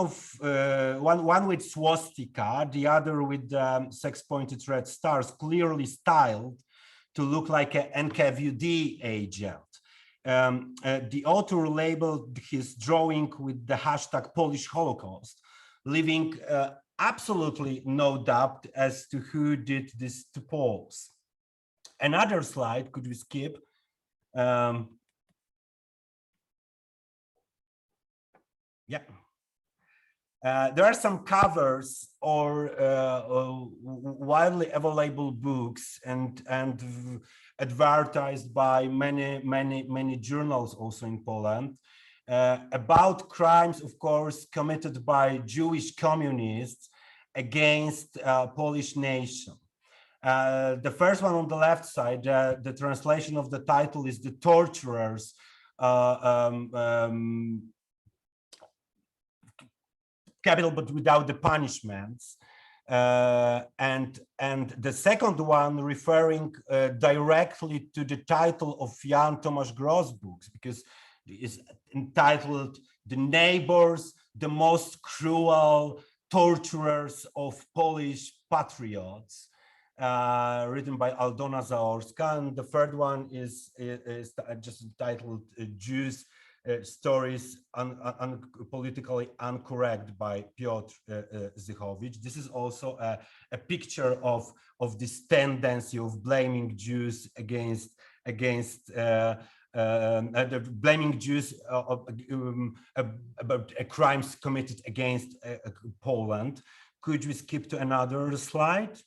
with swastika, the other with 6-pointed red stars, clearly styled to look like an NKVD agent. The author labeled his drawing with the hashtag Polish Holocaust, leaving absolutely no doubt as to who did this to Poles. Another slide, could we skip? Yeah. There are some covers or widely available books and advertised by many journals also in Poland about crimes, of course, committed by Jewish communists against Polish nation. The first one on the left side, the translation of the title is "The Torturers." Capital, but without the punishments, and the second one referring directly to the title of Jan Tomasz Gross books, because it's entitled "The Neighbors, the Most Cruel Torturers of Polish Patriots," written by Aldona Zaorska, and the third one is just entitled "Jews. Stories politically incorrect" by Piotr Zychowicz. This is also a picture of this tendency of blaming Jews blaming Jews about crimes committed against Poland. Could we skip to another slide?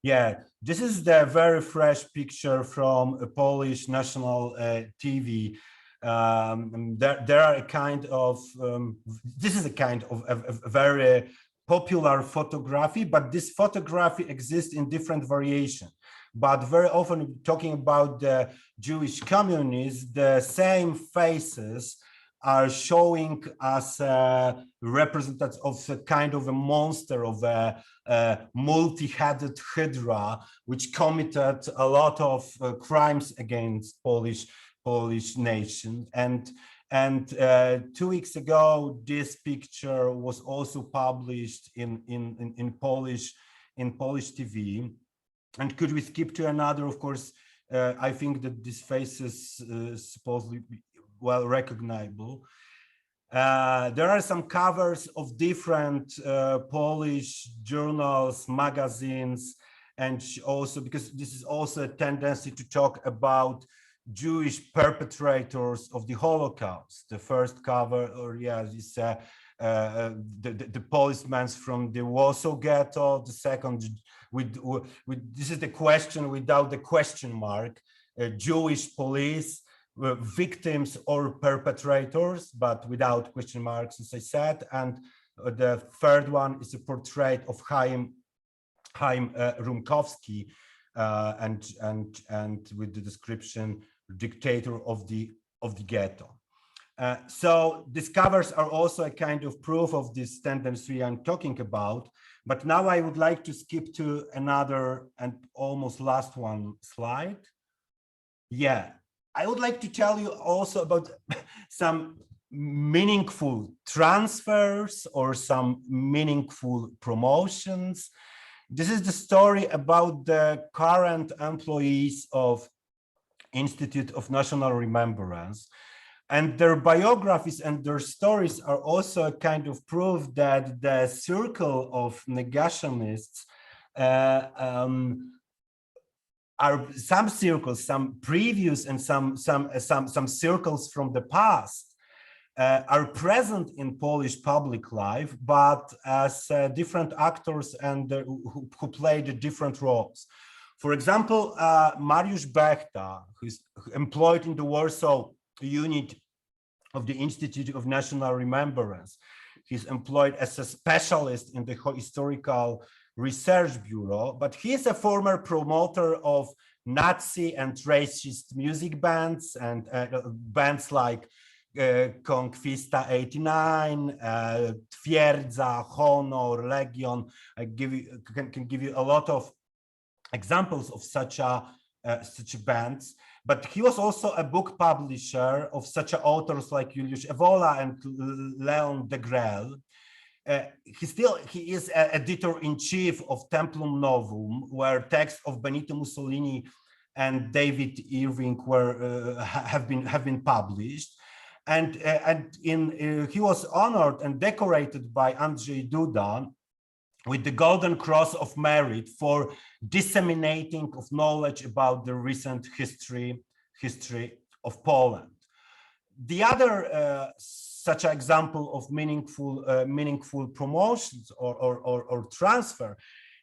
Yeah, this is the very fresh picture from a Polish national TV. There are a kind of, this is a kind of a very popular photography, but this photography exists in different variations. But very often talking about the Jewish communists, the same faces are showing as representatives of a kind of a monster, of a multi-headed hydra, which committed a lot of crimes against Polish nation. And 2 weeks ago, this picture was also published in Polish TV. And could we skip to another? Of course, I think that this face is supposedly well recognizable. There are some covers of different Polish journals, magazines, and also because this is also a tendency to talk about Jewish perpetrators of the Holocaust. The first cover, or yeah, this the policemen from the Warsaw Ghetto. The second, with this is the question without the question mark: Jewish police, victims or perpetrators, but without question marks, as I said. And the third one is a portrait of Chaim Rumkowski, and with the description, dictator of the ghetto. So these covers are also a kind of proof of this tendency I'm talking about. But now I would like to skip to another and almost last one slide. Yeah, I would like to tell you also about some meaningful transfers or some meaningful promotions. This is the story about the current employees of Institute of National Remembrance, and their biographies and their stories are also a kind of proof that the circle of negationists are some circles, some previous and some circles from the past are present in Polish public life, but as different actors and who played different roles. For example, Mariusz Bechta, who's employed in the Warsaw unit of the Institute of National Remembrance. He's employed as a specialist in the Historical Research Bureau, but he is a former promoter of Nazi and racist music bands and bands like Conquista 89, Twierdza, Honor, Legion. I can give you a lot of examples of such bands, but he was also a book publisher of such authors like Juliusz Ewola and Leon Degrelle. He is editor-in-chief of Templum Novum, where texts of Benito Mussolini and David Irving have been published, and he was honored and decorated by Andrzej Duda with the Golden Cross of Merit for disseminating of knowledge about the recent history of Poland. The other such an example of meaningful promotions or transfer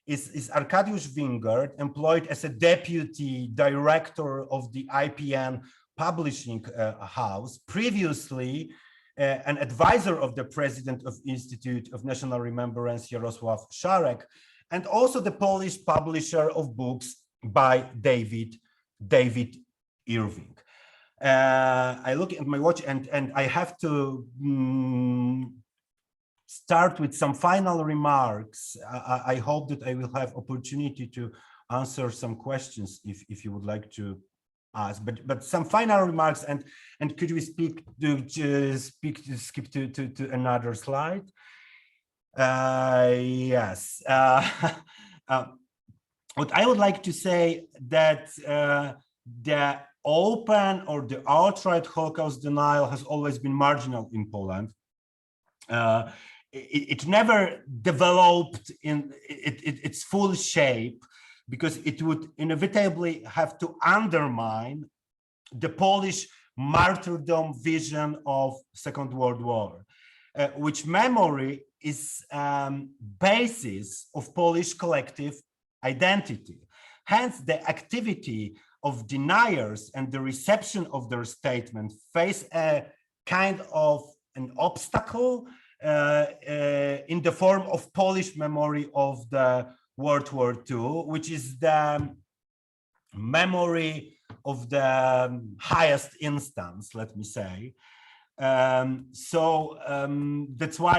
is Arkadiusz Wingert, employed as a deputy director of the IPN publishing house, previously an advisor of the president of Institute of National Remembrance, Jarosław Szarek, and also the Polish publisher of books by David Irving. I look at my watch and I have to start with some final remarks. I hope that I will have opportunity to answer some questions if you would like to ask, but some final remarks, and could we skip to another slide? Yes. What I would like to say that the open or the outright Holocaust denial has always been marginal in Poland. It never developed in its full shape, because it would inevitably have to undermine the Polish martyrdom vision of Second World War, which memory is basis of Polish collective identity. Hence, the activity of deniers and the reception of their statement face a kind of an obstacle in the form of Polish memory of the World War II, which is the memory of the highest instance, let me say. That's why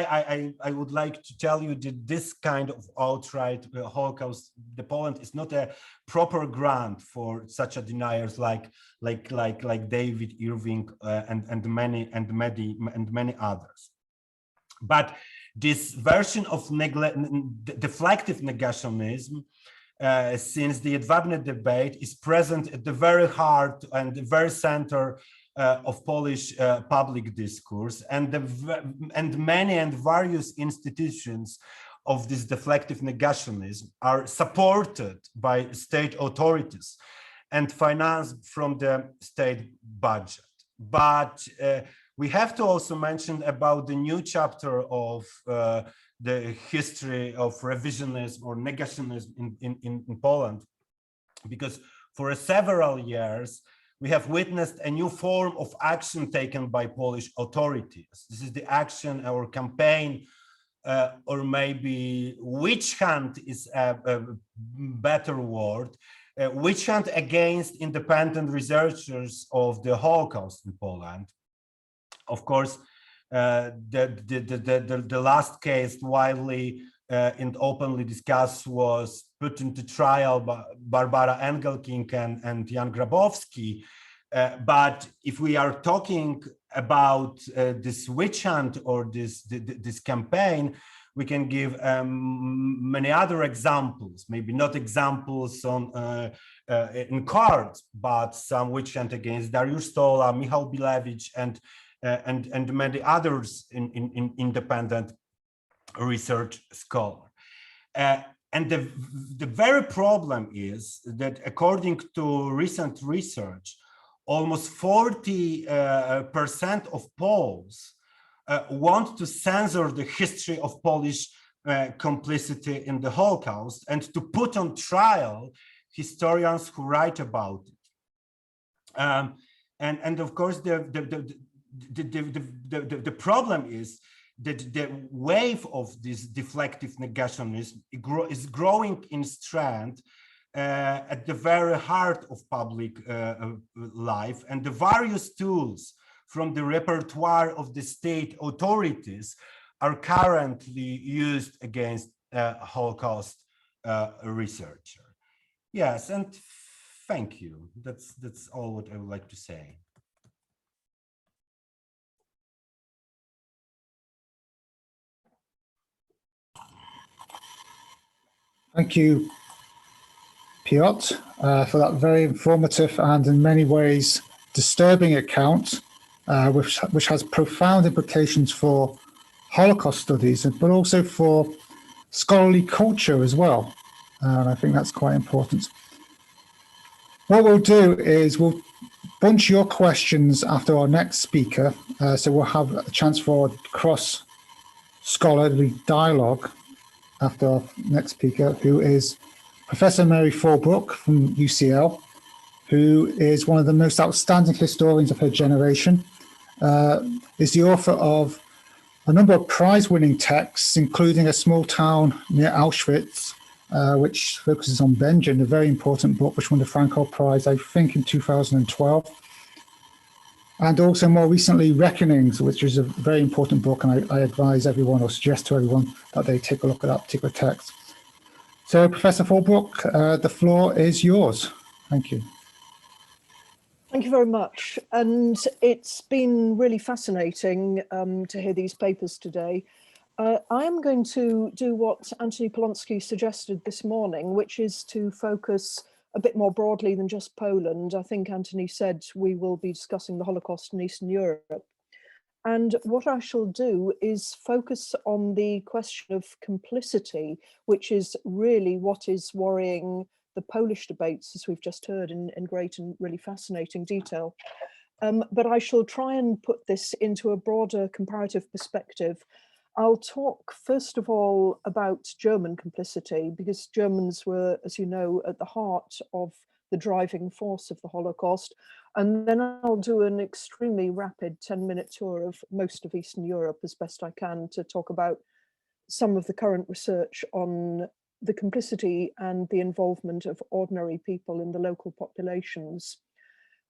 I would like to tell you that this kind of outright Holocaust, the Poland is not a proper grant for such a deniers like David Irving and many others. But this version of deflective negationism, since the Jedwabne debate, is present at the very heart and the very center of Polish public discourse, and many and various institutions of this deflective negationism are supported by state authorities and financed from the state budget. But we have to also mention about the new chapter of the history of revisionism or negationism in Poland, because for several years, we have witnessed a new form of action taken by Polish authorities. This is the action or campaign, or maybe witch hunt is a better word, witch hunt against independent researchers of the Holocaust in Poland. Of course, the last case widely and openly discussed was put into trial by Barbara Engelking and Jan Grabowski. But if we are talking about this witch hunt or this campaign, we can give many other examples, maybe not examples on in cards, but some witch hunt against Dariusz Stola, Michał Bilewicz, and many others in independent research scholar. And the very problem is that according to recent research, almost 40% of Poles want to censor the history of Polish complicity in the Holocaust and to put on trial historians who write about it. And of course, the problem is that the wave of this deflective negationism is growing in strength at the very heart of public life, and the various tools from the repertoire of the state authorities are currently used against Holocaust researcher. Yes, and thank you. That's all what I would like to say. Thank you, Piotr, for that very informative and in many ways disturbing account, which has profound implications for Holocaust studies, but also for scholarly culture as well. And I think that's quite important. What we'll do is we'll bunch your questions after our next speaker. So we'll have a chance for cross-scholarly dialogue after our next speaker, who is Professor Mary Fulbrook from UCL, who is one of the most outstanding historians of her generation, is the author of a number of prize-winning texts, including A Small Town Near Auschwitz, which focuses on Benjamin, a very important book which won the Frankel Prize, I think, in 2012. And also more recently, Reckonings, which is a very important book, and I advise everyone or suggest to everyone that they take a look at that particular text. So, Professor Fulbrook, the floor is yours. Thank you. Thank you very much. And it's been really fascinating to hear these papers today. I am going to do what Antony Polonsky suggested this morning, which is to focus a bit more broadly than just Poland. I think Antony said we will be discussing the Holocaust in Eastern Europe. And what I shall do is focus on the question of complicity, which is really what is worrying the Polish debates, as we've just heard in great and really fascinating detail. But I shall try and put this into a broader comparative perspective. I'll talk first of all about German complicity, because Germans were, as you know, at the heart of the driving force of the Holocaust. And then I'll do an extremely rapid 10-minute tour of most of Eastern Europe as best I can to talk about some of the current research on the complicity and the involvement of ordinary people in the local populations.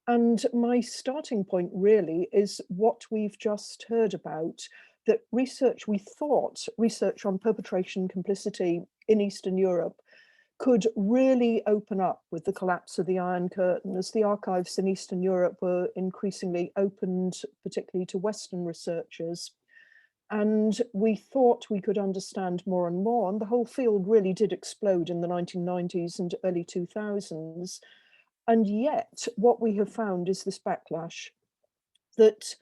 And my starting point really is what we've just heard about, that research, we thought research on perpetration complicity in Eastern Europe could really open up with the collapse of the Iron Curtain, as the archives in Eastern Europe were increasingly opened, particularly to Western researchers. And we thought we could understand more and more, and the whole field really did explode in the 1990s and early 2000s. And yet what we have found is this backlash, that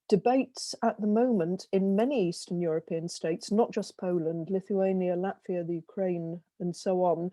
debates at the moment in many Eastern European states, not just Poland, Lithuania, Latvia, the Ukraine, and so on,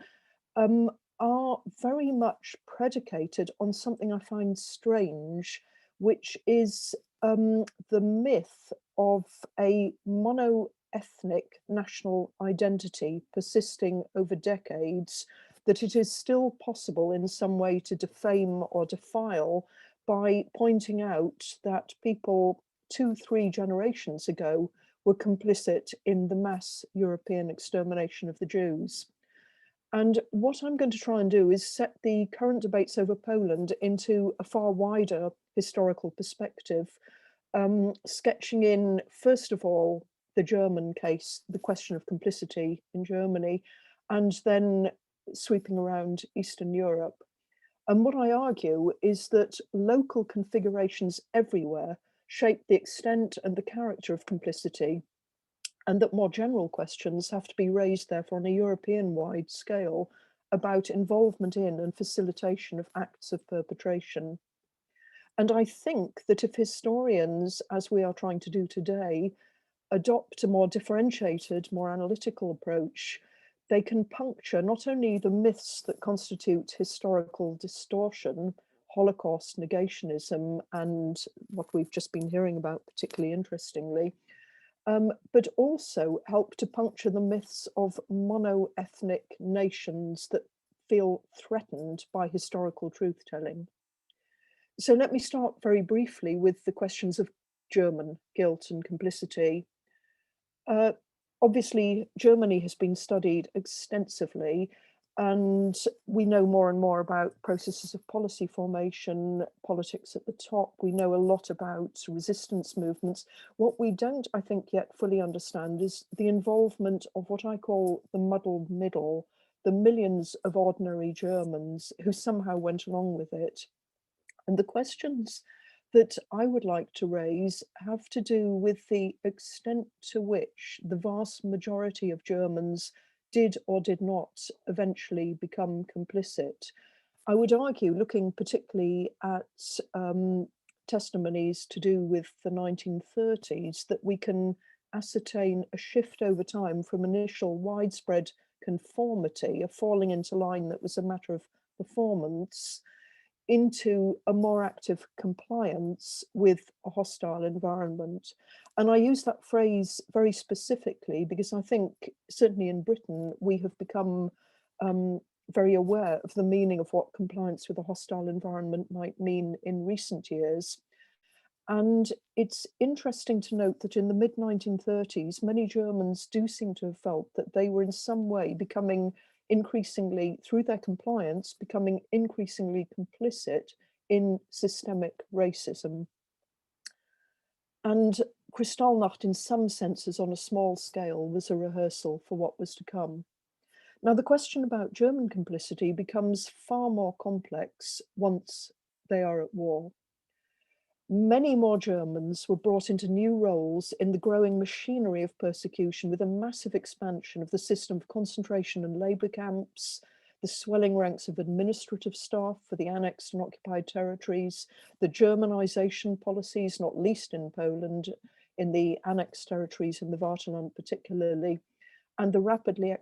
are very much predicated on something I find strange, which is the myth of a mono-ethnic national identity persisting over decades, that it is still possible in some way to defame or defile by pointing out that people 2-3 generations ago were complicit in the mass European extermination of the Jews. And what I'm going to try and do is set the current debates over Poland into a far wider historical perspective, sketching in, first of all, the German case, the question of complicity in Germany, and then sweeping around Eastern Europe. And what I argue is that local configurations everywhere shape the extent and the character of complicity, and that more general questions have to be raised, therefore, on a European-wide scale about involvement in and facilitation of acts of perpetration. And I think that if historians, as we are trying to do today, adopt a more differentiated, more analytical approach, they can puncture not only the myths that constitute historical distortion, Holocaust, negationism, and what we've just been hearing about particularly interestingly, but also help to puncture the myths of mono-ethnic nations that feel threatened by historical truth-telling. So let me start very briefly with the questions of German guilt and complicity. Obviously, Germany has been studied extensively, and we know more and more about processes of policy formation, politics at the top. We know a lot about resistance movements. What we don't, I think, yet fully understand is the involvement of what I call the muddled middle, the millions of ordinary Germans who somehow went along with it. And the questions that I would like to raise have to do with the extent to which the vast majority of Germans did or did not eventually become complicit. I would argue, looking particularly at testimonies to do with the 1930s, that we can ascertain a shift over time from initial widespread conformity, a falling into line that was a matter of performance, into a more active compliance with a hostile environment. And I use that phrase very specifically because I think certainly in Britain, we have become very aware of the meaning of what compliance with a hostile environment might mean in recent years. And it's interesting to note that in the mid-1930s, many Germans do seem to have felt that they were in some way becoming increasingly, through their compliance, becoming increasingly complicit in systemic racism. And Kristallnacht, in some senses, on a small scale, was a rehearsal for what was to come. Now, the question about German complicity becomes far more complex once they are at war. Many more Germans were brought into new roles in the growing machinery of persecution, with a massive expansion of the system of concentration and labor camps, the swelling ranks of administrative staff for the annexed and occupied territories, the Germanization policies, not least in Poland, in the annexed territories in the Vaterland particularly, and the rapidly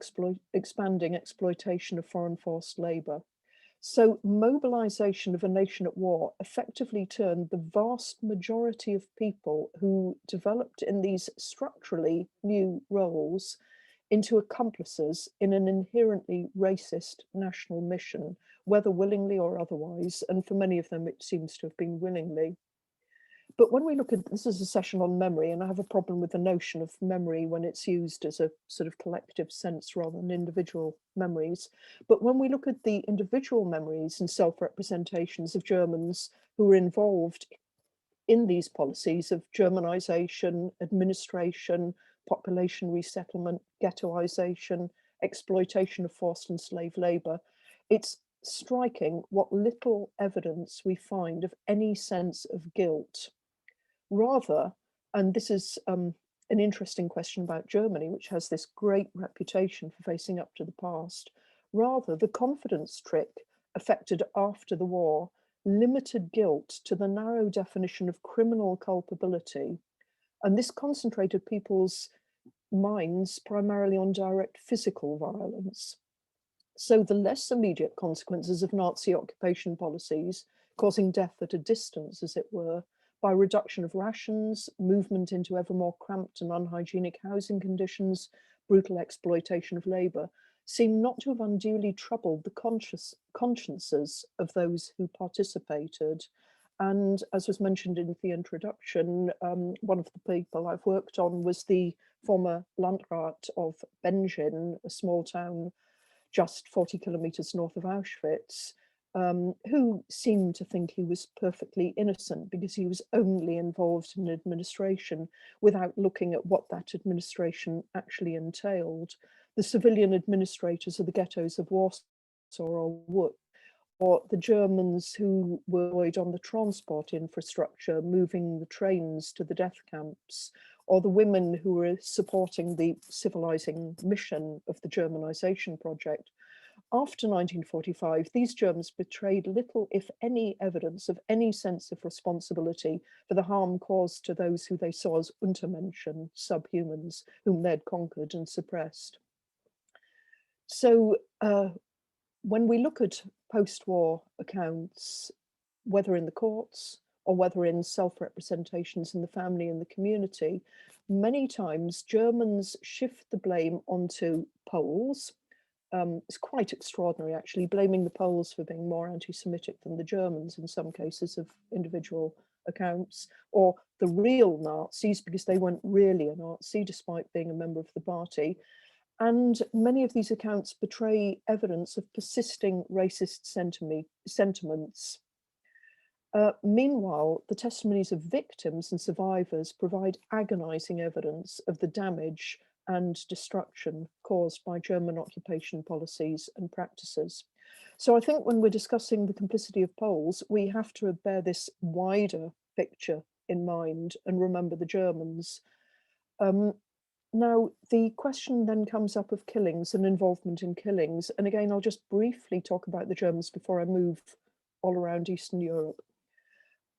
expanding exploitation of foreign forced labor. So mobilization of a nation at war effectively turned the vast majority of people who developed in these structurally new roles into accomplices in an inherently racist national mission, whether willingly or otherwise, and for many of them it seems to have been willingly. But when we look at, this is a session on memory, and I have a problem with the notion of memory when it's used as a sort of collective sense rather than individual memories. But when we look at the individual memories and self-representations of Germans who were involved in these policies of Germanization, administration, population resettlement, ghettoization, exploitation of forced and slave labor, it's striking what little evidence we find of any sense of guilt. Rather, and this is an interesting question about Germany, which has this great reputation for facing up to the past, rather the confidence trick affected after the war limited guilt to the narrow definition of criminal culpability, and this concentrated people's minds primarily on direct physical violence. So the less immediate consequences of Nazi occupation policies, causing death at a distance, as it were, by reduction of rations, movement into ever more cramped and unhygienic housing conditions, brutal exploitation of labour, seem not to have unduly troubled the consciences of those who participated. And as was mentioned in the introduction, one of the people I've worked on was the former Landrat of Benjin, a small town just 40 kilometers north of Auschwitz, who seemed to think he was perfectly innocent because he was only involved in administration without looking at what that administration actually entailed. The civilian administrators of the ghettos of Warsaw or Łódź, or the Germans who were employed on the transport infrastructure, moving the trains to the death camps, or the women who were supporting the civilizing mission of the Germanization project. After 1945, these Germans betrayed little, if any, evidence of any sense of responsibility for the harm caused to those who they saw as Untermenschen, subhumans, whom they'd conquered and suppressed. So when we look at post-war accounts, whether in the courts or whether in self-representations in the family and the community, many times Germans shift the blame onto Poles. It's quite extraordinary, actually, blaming the Poles for being more anti-Semitic than the Germans in some cases of individual accounts, or the real Nazis, because they weren't really a Nazi despite being a member of the party. And many of these accounts betray evidence of persisting racist sentiments. Meanwhile, the testimonies of victims and survivors provide agonizing evidence of the damage and destruction caused by German occupation policies and practices. So I think when we're discussing the complicity of Poles, we have to bear this wider picture in mind and remember the Germans. Now, the question then comes up of killings and involvement in killings. And again, I'll just briefly talk about the Germans before I move all around Eastern Europe.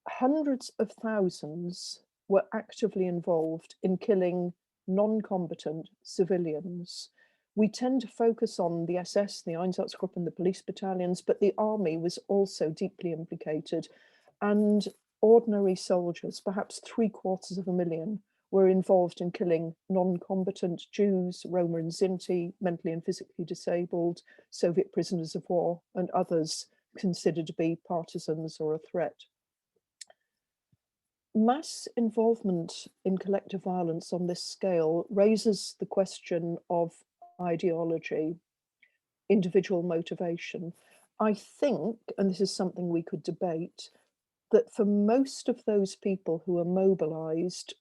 Hundreds of thousands were actively involved in killing non-combatant civilians. We tend to focus on the SS, the Einsatzgruppe, and the police battalions, but the army was also deeply implicated. And ordinary soldiers, perhaps 750,000, were involved in killing non-combatant Jews, Roma and Sinti, mentally and physically disabled, Soviet prisoners of war, and others considered to be partisans or a threat. Mass involvement in collective violence on this scale raises the question of ideology, individual motivation. I think, and this is something we could debate, that for most of those people who are mobilized,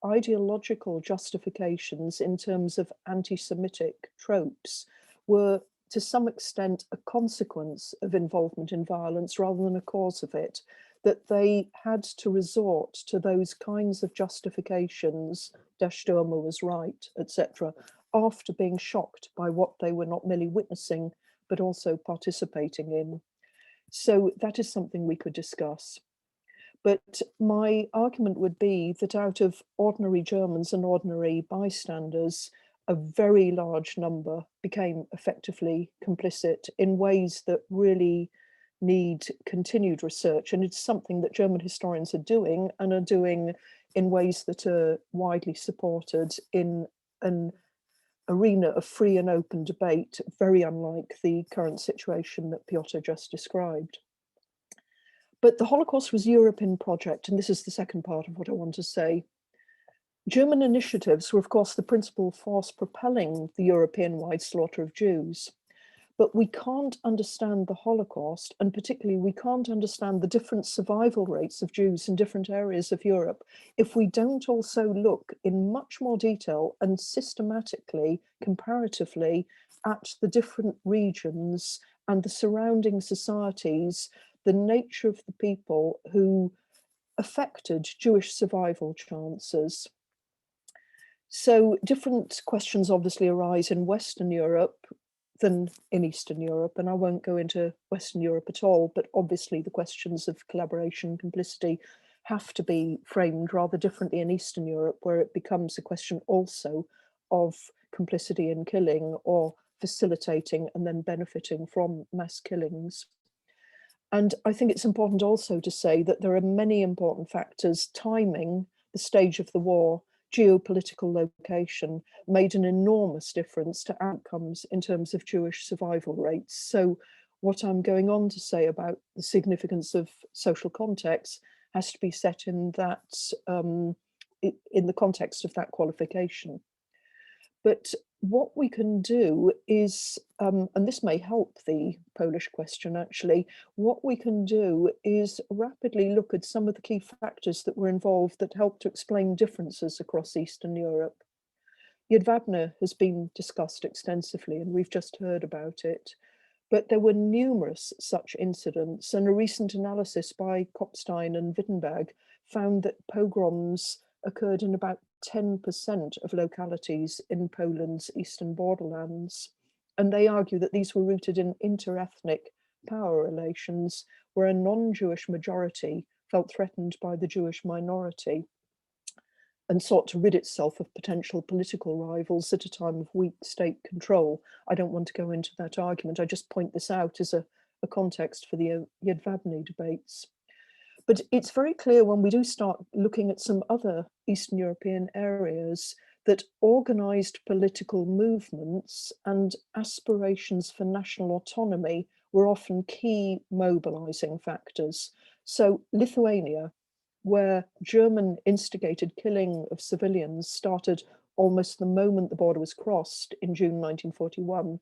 ideological justifications in terms of anti-Semitic tropes were to some extent a consequence of involvement in violence rather than a cause of it, that they had to resort to those kinds of justifications, Der Stürmer was right, etc., after being shocked by what they were not merely witnessing, but also participating in. So that is something we could discuss. But my argument would be that out of ordinary Germans and ordinary bystanders, a very large number became effectively complicit in ways that really need continued research. And it's something that German historians are doing, and are doing in ways that are widely supported in an arena of free and open debate, very unlike the current situation that Piotr just described. But the Holocaust was a European project, and this is the second part of what I want to say. German initiatives were, of course, the principal force propelling the European-wide slaughter of Jews. But we can't understand the Holocaust, and particularly we can't understand the different survival rates of Jews in different areas of Europe, if we don't also look in much more detail and systematically, comparatively, at the different regions and the surrounding societies, the nature of the people who affected Jewish survival chances. So different questions obviously arise in Western Europe. than in Eastern Europe, and I won't go into Western Europe at all, but obviously the questions of collaboration and complicity have to be framed rather differently in Eastern Europe, where it becomes a question also of complicity in killing or facilitating and then benefiting from mass killings. And I think it's important also to say that there are many important factors. Timing, the stage of the war, geopolitical location made an enormous difference to outcomes in terms of Jewish survival rates. So what I'm going on to say about the significance of social context has to be set in that in the context of that qualification. But what we can do is, and this may help the Polish question actually, what we can do is rapidly look at some of the key factors that were involved that help to explain differences across Eastern Europe. Jedwabne has been discussed extensively and we've just heard about it, but there were numerous such incidents, and a recent analysis by Kopstein and Wittenberg found that pogroms occurred in about 10% of localities in Poland's eastern borderlands. And they argue that these were rooted in inter-ethnic power relations where a non-Jewish majority felt threatened by the Jewish minority and sought to rid itself of potential political rivals at a time of weak state control. I don't want to go into that argument. I just point this out as a context for the Jedwabne debates. But it's very clear when we do start looking at some other Eastern European areas that organized political movements and aspirations for national autonomy were often key mobilizing factors. So Lithuania, where German instigated killing of civilians started almost the moment the border was crossed in June 1941,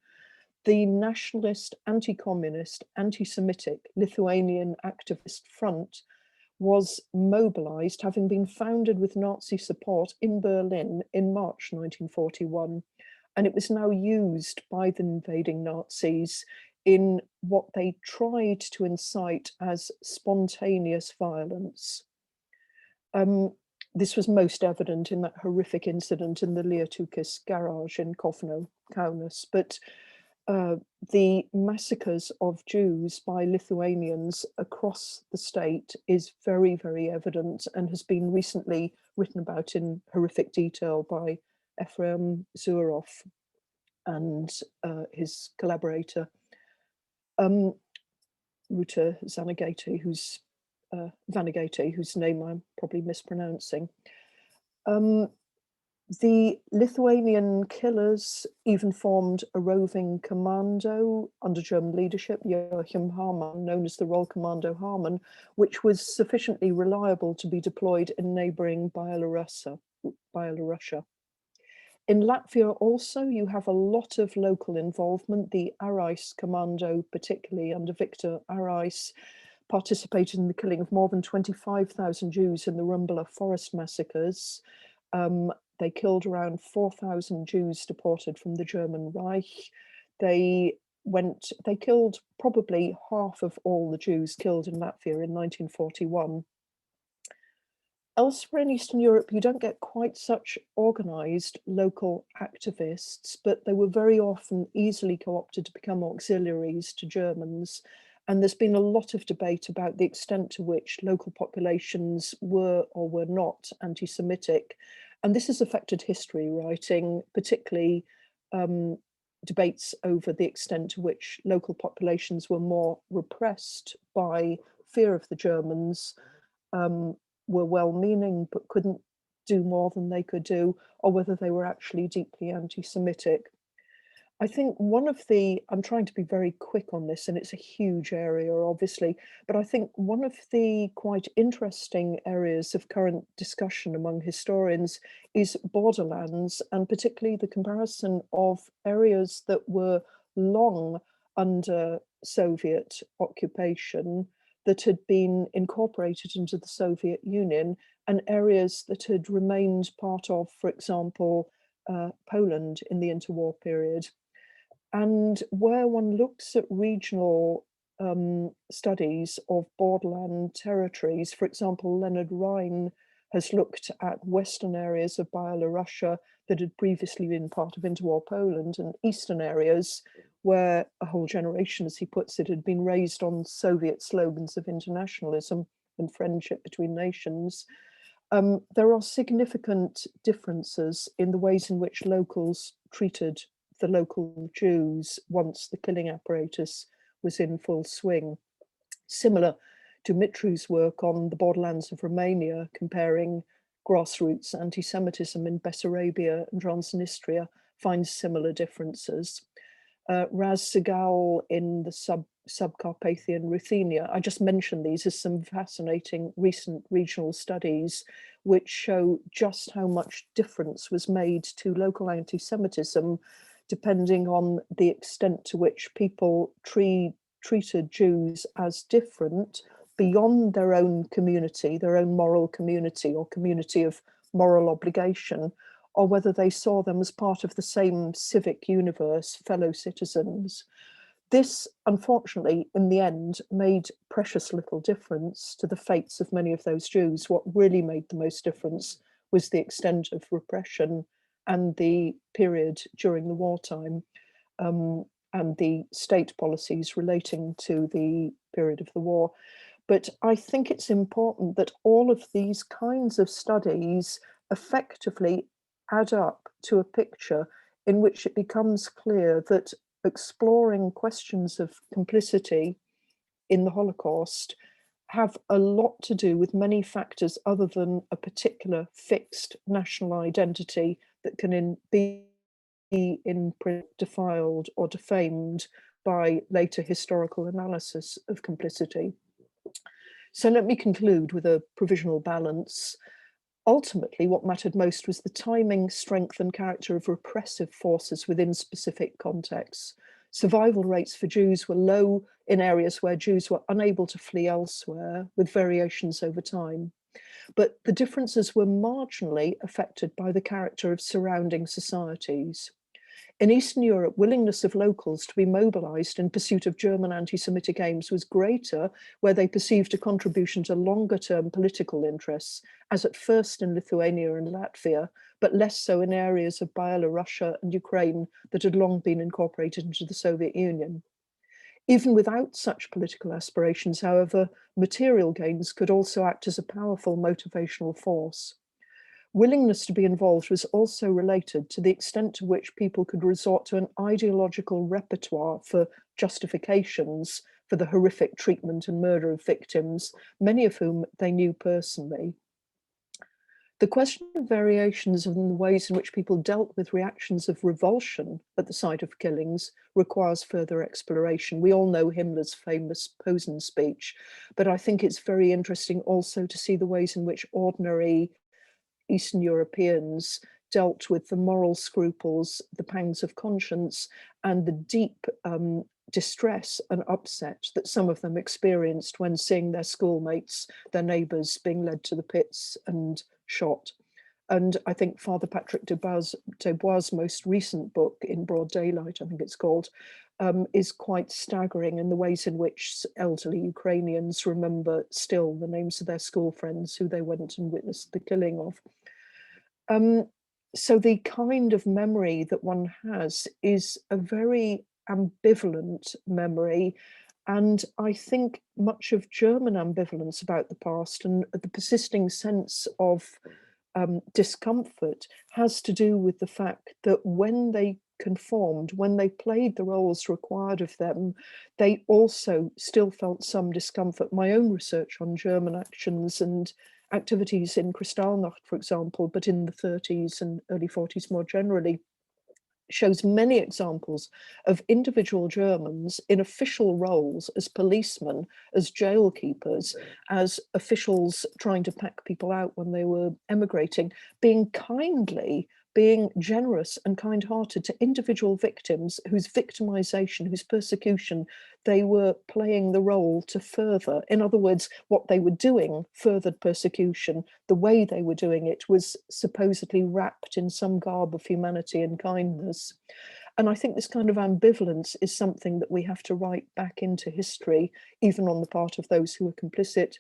the nationalist, anti-communist, anti-Semitic Lithuanian Activist Front was mobilized, having been founded with Nazi support in Berlin in March 1941. And it was now used by the invading Nazis in what they tried to incite as spontaneous violence. This was most evident in that horrific incident in the Lietuvkis garage in Kovno, Kaunas, but the massacres of Jews by Lithuanians across the state is very, very evident and has been recently written about in horrific detail by Ephraim Zurov and his collaborator, Ruta Vanagate, whose name I'm probably mispronouncing. The Lithuanian killers even formed a roving commando under German leadership, Joachim Hamann, known as the Roll Commando Hamann, which was sufficiently reliable to be deployed in neighboring Byelorussia. In Latvia also, you have a lot of local involvement. The Arais Commando, particularly under Victor Arais, participated in the killing of more than 25,000 Jews in the Rumbala forest massacres. They killed around 4,000 Jews deported from the German Reich. They killed probably half of all the Jews killed in Latvia in 1941. Elsewhere in Eastern Europe, you don't get quite such organized local activists, but they were very often easily co-opted to become auxiliaries to Germans. And there's been a lot of debate about the extent to which local populations were or were not anti-Semitic. And this has affected history writing, particularly debates over the extent to which local populations were more repressed by fear of the Germans, were well-meaning but couldn't do more than they could do, or whether they were actually deeply anti-Semitic. I think I'm trying to be very quick on this, and it's a huge area, obviously, but I think one of the quite interesting areas of current discussion among historians is borderlands, and particularly the comparison of areas that were long under Soviet occupation that had been incorporated into the Soviet Union and areas that had remained part of, for example, Poland in the interwar period. And where one looks at regional studies of borderland territories, for example, Leonard Rhine has looked at western areas of Byelorussia that had previously been part of interwar Poland and eastern areas where a whole generation, as he puts it, had been raised on Soviet slogans of internationalism and friendship between nations, there are significant differences in the ways in which locals treated the local Jews once the killing apparatus was in full swing. Similar to Mitru's work on the borderlands of Romania, comparing grassroots anti-Semitism in Bessarabia and Transnistria, finds similar differences. Raz Segal in the Subcarpathian Ruthenia. I just mentioned these as some fascinating recent regional studies which show just how much difference was made to local anti-Semitism depending on the extent to which people treated Jews as different beyond their own community, their own moral community or community of moral obligation, or whether they saw them as part of the same civic universe, fellow citizens. This, unfortunately, in the end, made precious little difference to the fates of many of those Jews. What really made the most difference was the extent of repression and the period during the wartime, and the state policies relating to the period of the war. But I think it's important that all of these kinds of studies effectively add up to a picture in which it becomes clear that exploring questions of complicity in the Holocaust have a lot to do with many factors other than a particular fixed national identity that can be defiled or defamed by later historical analysis of complicity. So let me conclude with a provisional balance. Ultimately, what mattered most was the timing, strength, and character of repressive forces within specific contexts. Survival rates for Jews were low in areas where Jews were unable to flee elsewhere, with variations over time. But the differences were marginally affected by the character of surrounding societies. In Eastern Europe, willingness of locals to be mobilized in pursuit of German anti-Semitic aims was greater where they perceived a contribution to longer-term political interests, as at first in Lithuania and Latvia, but less so in areas of Belarus and Ukraine that had long been incorporated into the Soviet Union. Even without such political aspirations, however, material gains could also act as a powerful motivational force. Willingness to be involved was also related to the extent to which people could resort to an ideological repertoire for justifications for the horrific treatment and murder of victims, many of whom they knew personally. The question of variations in the ways in which people dealt with reactions of revulsion at the sight of killings requires further exploration. We all know Himmler's famous Posen speech, but I think it's very interesting also to see the ways in which ordinary Eastern Europeans dealt with the moral scruples, the pangs of conscience, and the deep distress and upset that some of them experienced when seeing their schoolmates, their neighbours being led to the pits and shot. And I think Father Patrick Dubois' most recent book, In Broad Daylight, I think it's called, is quite staggering in the ways in which elderly Ukrainians remember still the names of their school friends who they went and witnessed the killing of. So the kind of memory that one has is a very ambivalent memory. And I think much of German ambivalence about the past and the persisting sense of discomfort has to do with the fact that when they conformed, when they played the roles required of them, they also still felt some discomfort. My own research on German actions and activities in Kristallnacht, for example, but in the 30s and early 40s more generally, shows many examples of individual Germans in official roles as policemen, as jail keepers, as officials trying to pack people out when they were emigrating, being kindly, being generous and kind-hearted to individual victims whose victimization, whose persecution they were playing the role to further. In other words, what they were doing furthered persecution. The way they were doing it was supposedly wrapped in some garb of humanity and kindness. And I think this kind of ambivalence is something that we have to write back into history, even on the part of those who were complicit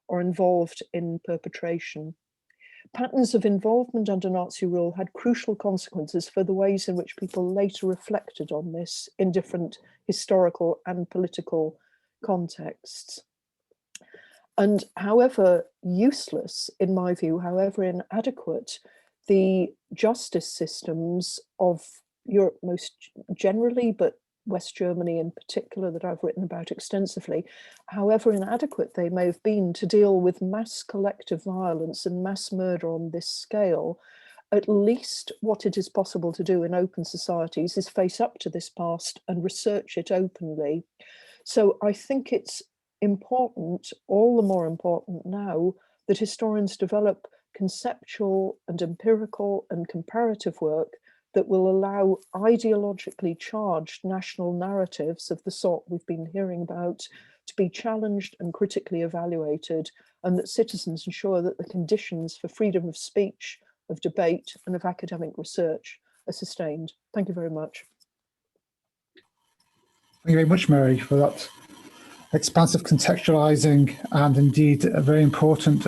or involved in perpetration. Patterns of involvement under Nazi rule had crucial consequences for the ways in which people later reflected on this in different historical and political contexts. And however useless, in my view, however inadequate, the justice systems of Europe most generally, but West Germany in particular, that I've written about extensively, however inadequate they may have been to deal with mass collective violence and mass murder on this scale, at least what it is possible to do in open societies is face up to this past and research it openly. So I think it's important, all the more important now, that historians develop conceptual and empirical and comparative work that will allow ideologically charged national narratives of the sort we've been hearing about to be challenged and critically evaluated, and that citizens ensure that the conditions for freedom of speech, of debate, and of academic research are sustained. Thank you very much. Thank you very much, Mary, for that expansive contextualizing and indeed a very important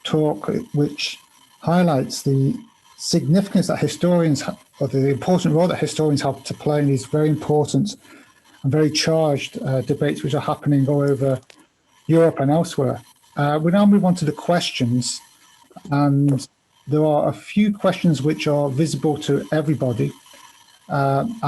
talk, which highlights the significance that historians have, or the important role that historians have to play in these very important and very charged debates which are happening all over Europe and elsewhere. We now move on to the questions, and there are a few questions which are visible to everybody, and